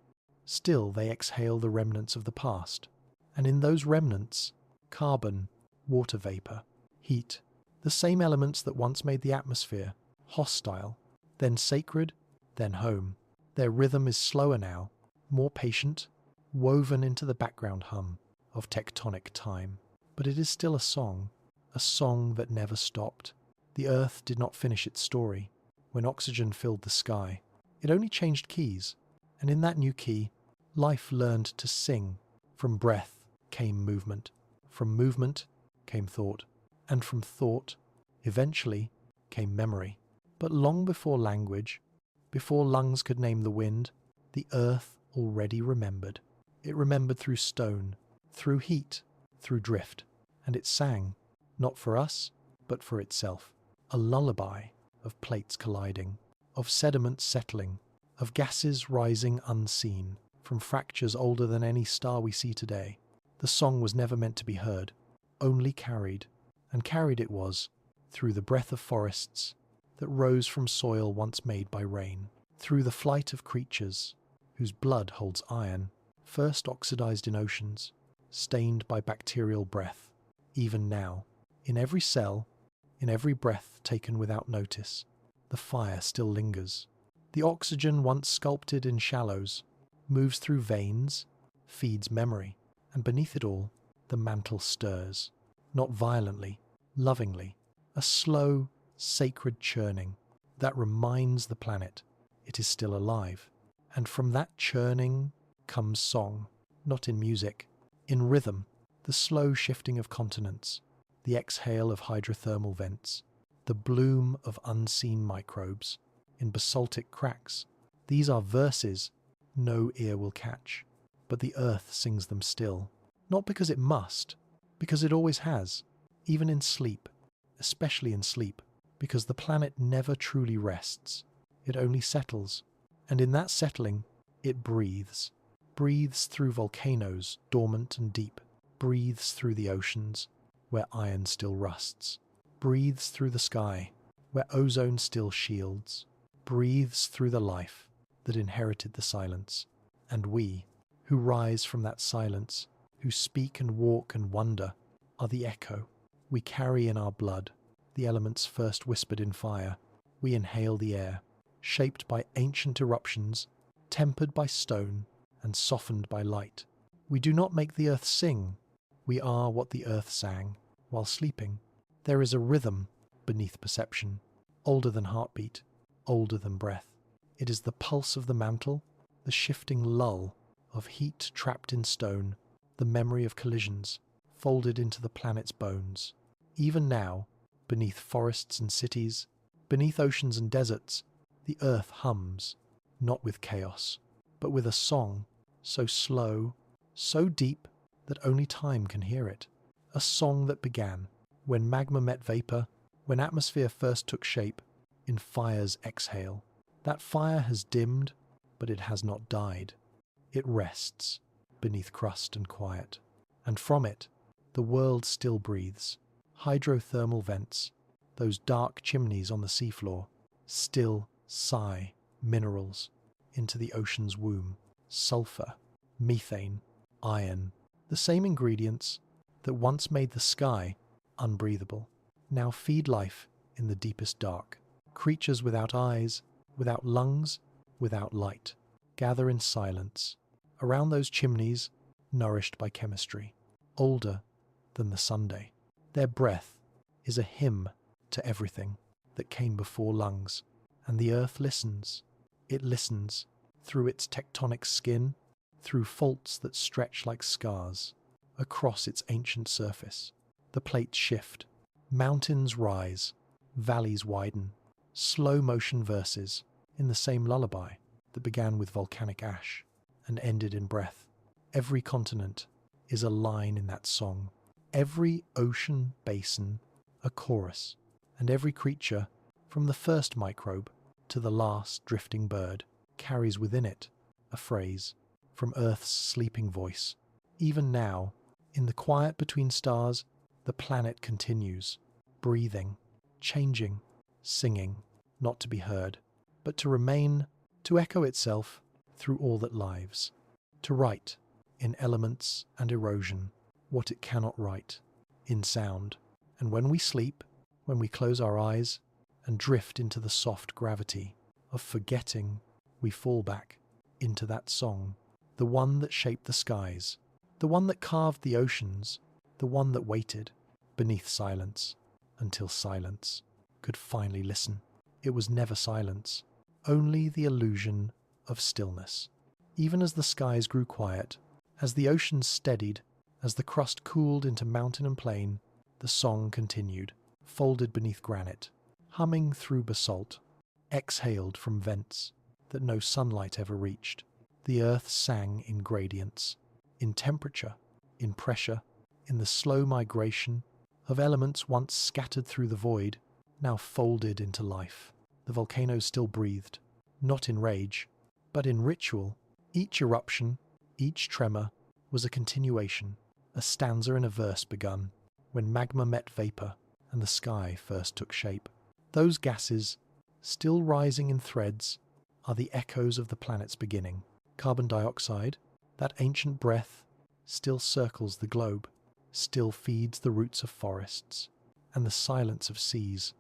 Still they exhale the remnants of the past. And in those remnants, carbon, water vapor, heat, the same elements that once made the atmosphere hostile, then sacred, then home. Their rhythm is slower now, more patient, woven into the background hum of tectonic time. But it is still a song that never stopped. The earth did not finish its story when oxygen filled the sky. It only changed keys, and in that new key, life learned to sing. From breath came movement, from movement came thought, and from thought, eventually, came memory. But long before language, before lungs could name the wind, the earth already remembered. It remembered through stone, through heat, through drift, and it sang, not for us, but for itself, a lullaby of plates colliding, of sediments settling, of gases rising unseen from fractures older than any star we see today. The song was never meant to be heard, only carried, and carried it was, through the breath of forests that rose from soil once made by rain, through the flight of creatures whose blood holds iron, first oxidized in oceans, stained by bacterial breath. Even now, in every cell, in every breath taken without notice, the fire still lingers. The oxygen once sculpted in shallows moves through veins, feeds memory, and beneath it all, the mantle stirs, not violently, lovingly, a slow, sacred churning that reminds the planet it is still alive. And from that churning comes song, not in music, in rhythm, the slow shifting of continents, the exhale of hydrothermal vents, the bloom of unseen microbes in basaltic cracks. These are verses no ear will catch, but the earth sings them still, not because it must, because it always has, even in sleep, especially in sleep, because the planet never truly rests. It only settles, and in that settling, it breathes through volcanoes dormant and deep, breathes through the oceans, where iron still rusts, breathes through the sky, where ozone still shields, breathes through the life that inherited the silence. And we, who rise from that silence, who speak and walk and wonder, are the echo. We carry in our blood the elements first whispered in fire. We inhale the air, shaped by ancient eruptions, tempered by stone and softened by light. We do not make the earth sing. We are what the earth sang while sleeping. There is a rhythm beneath perception, older than heartbeat, older than breath. It is the pulse of the mantle, the shifting lull of heat trapped in stone, the memory of collisions folded into the planet's bones. Even now, beneath forests and cities, beneath oceans and deserts, the earth hums, not with chaos, but with a song so slow, so deep that only time can hear it. A song that began when magma met vapor, when atmosphere first took shape, in fire's exhale. That fire has dimmed, but it has not died. It rests beneath crust and quiet. And from it, the world still breathes. Hydrothermal vents, those dark chimneys on the seafloor, still sigh minerals into the ocean's womb. Sulfur, methane, iron, the same ingredients that once made the sky unbreathable, now feed life in the deepest dark. Creatures without eyes, without lungs, without light, gather in silence around those chimneys nourished by chemistry, older than the Sunday. Their breath is a hymn to everything that came before lungs, and the earth listens. It listens through its tectonic skin, through faults that stretch like scars across its ancient surface. The plates shift, mountains rise, valleys widen, slow motion verses in the same lullaby that began with volcanic ash and ended in breath. Every continent is a line in that song, every ocean basin a chorus, and every creature, from the first microbe to the last drifting bird, carries within it a phrase from Earth's sleeping voice. Even now, in the quiet between stars, the planet continues, breathing, changing, singing, not to be heard, but to remain, to echo itself through all that lives, to write, in elements and erosion, what it cannot write, in sound. And when we sleep, when we close our eyes and drift into the soft gravity of forgetting, we fall back into that song, the one that shaped the skies, the one that carved the oceans, the one that waited beneath silence until silence could finally listen. It was never silence, only the illusion of stillness. Even as the skies grew quiet, as the oceans steadied, as the crust cooled into mountain and plain, the song continued, folded beneath granite, humming through basalt, exhaled from vents that no sunlight ever reached. The earth sang in gradients, in temperature, in pressure, in the slow migration of elements once scattered through the void, now folded into life. The volcanoes still breathed, not in rage, but in ritual. Each eruption, each tremor, was a continuation, a stanza in a verse begun, when magma met vapor and the sky first took shape. Those gases, still rising in threads, are the echoes of the planet's beginning. Carbon dioxide, That ancient breath still circles the globe, still feeds the roots of forests and the silence of seas.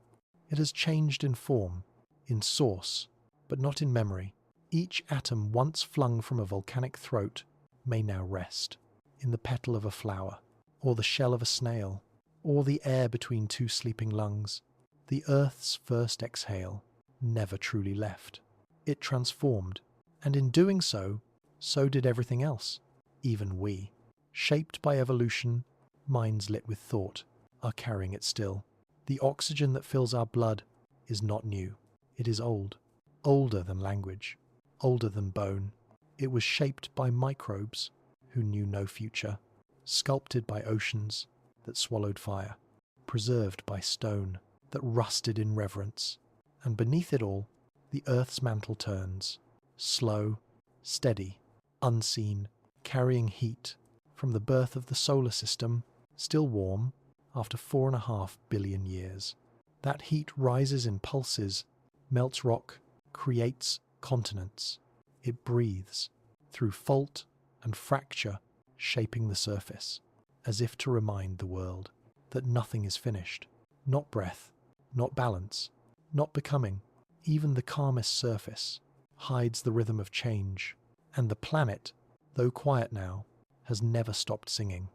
It has changed in form, in source, but not in memory. Each atom once flung from a volcanic throat may now rest in the petal of a flower, or the shell of a snail, or the air between two sleeping lungs. The Earth's first exhale never truly left. It transformed, and in doing so, so did everything else, even we. Shaped by evolution, minds lit with thought, are carrying it still. The oxygen that fills our blood is not new. It is old, older than language, older than bone. It was shaped by microbes who knew no future, sculpted by oceans that swallowed fire, preserved by stone that rusted in reverence. And beneath it all, the Earth's mantle turns, slow, steady, unseen, carrying heat from the birth of the solar system, still warm after 4.5 billion years. That heat rises in pulses, melts rock, creates continents. It breathes through fault and fracture, shaping the surface, as if to remind the world that nothing is finished. Not breath, not balance, not becoming. Even the calmest surface hides the rhythm of change, and the planet, though quiet now, has never stopped singing.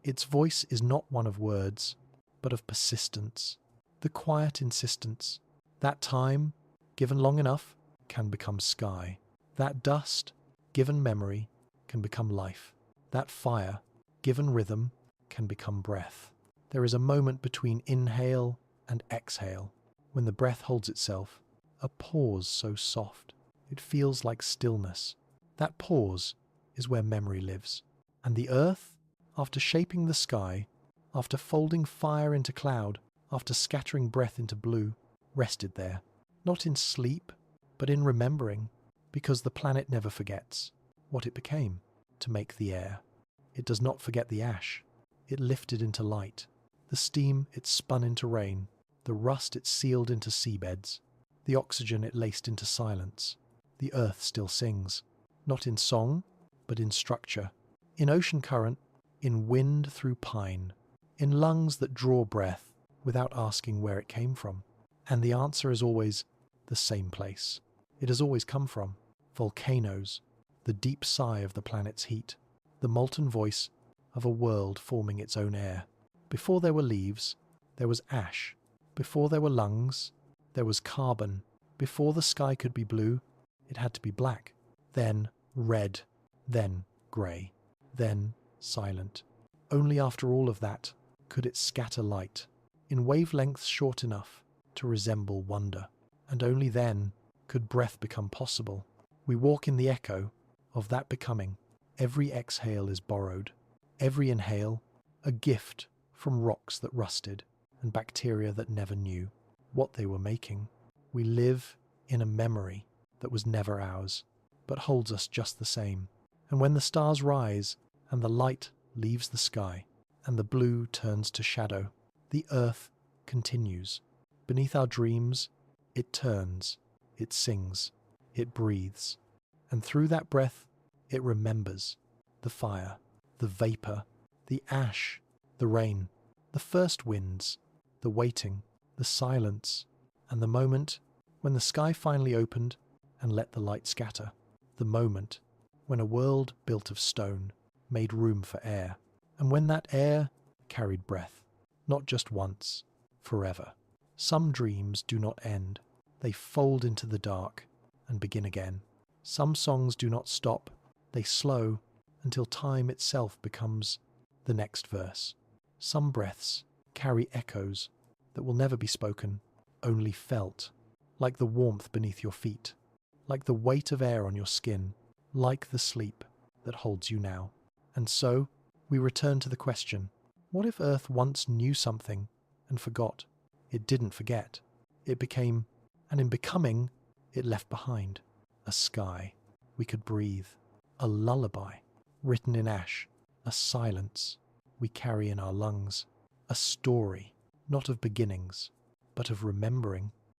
Its voice is not one of words, but of persistence, the quiet insistence. That time, given long enough, can become sky. That dust, given memory, can become life. That fire, given rhythm, can become breath. There is a moment between inhale and exhale, when the breath holds itself, a pause so soft, it feels like stillness. That pause is where memory lives. And the earth, after shaping the sky, after folding fire into cloud, after scattering breath into blue, rested there, not in sleep, but in remembering, because the planet never forgets what it became to make the air. It does not forget the ash. It lifted into light, the steam it spun into rain, the rust it sealed into seabeds, the oxygen it laced into silence. The earth still sings, not in song, but in structure, in ocean current, in wind through pine, in lungs that draw breath without asking where it came from. And the answer is always the same place. It has always come from volcanoes, the deep sigh of the planet's heat, the molten voice of a world forming its own air. Before there were leaves, there was ash. Before there were lungs, there was carbon. Before the sky could be blue, it had to be black, then red, then grey, then silent. Only after all of that could it scatter light, in wavelengths short enough to resemble wonder. And only then could breath become possible. We walk in the echo of that becoming. Every exhale is borrowed, every inhale a gift from rocks that rusted and bacteria that never knew what they were making. We live in a memory that was never ours, but holds us just the same. And when the stars rise and the light leaves the sky and the blue turns to shadow, the earth continues. Beneath our dreams, it turns, it sings, it breathes. And through that breath, it remembers the fire, the vapor, the ash, the rain, the first winds, the waiting, the silence, and the moment when the sky finally opened and let the light scatter. The moment when a world built of stone made room for air, and when that air carried breath, not just once, forever. Some dreams do not end. They fold into the dark and begin again. Some songs do not stop. They slow until time itself becomes the next verse. Some breaths carry echoes that will never be spoken, only felt, like the warmth beneath your feet, like the weight of air on your skin, like the sleep that holds you now. And so, we return to the question, what if Earth once knew something and forgot? It didn't forget. It became, and in becoming, it left behind a sky we could breathe, a lullaby written in ash, a silence we carry in our lungs, a story not of beginnings, but of remembering.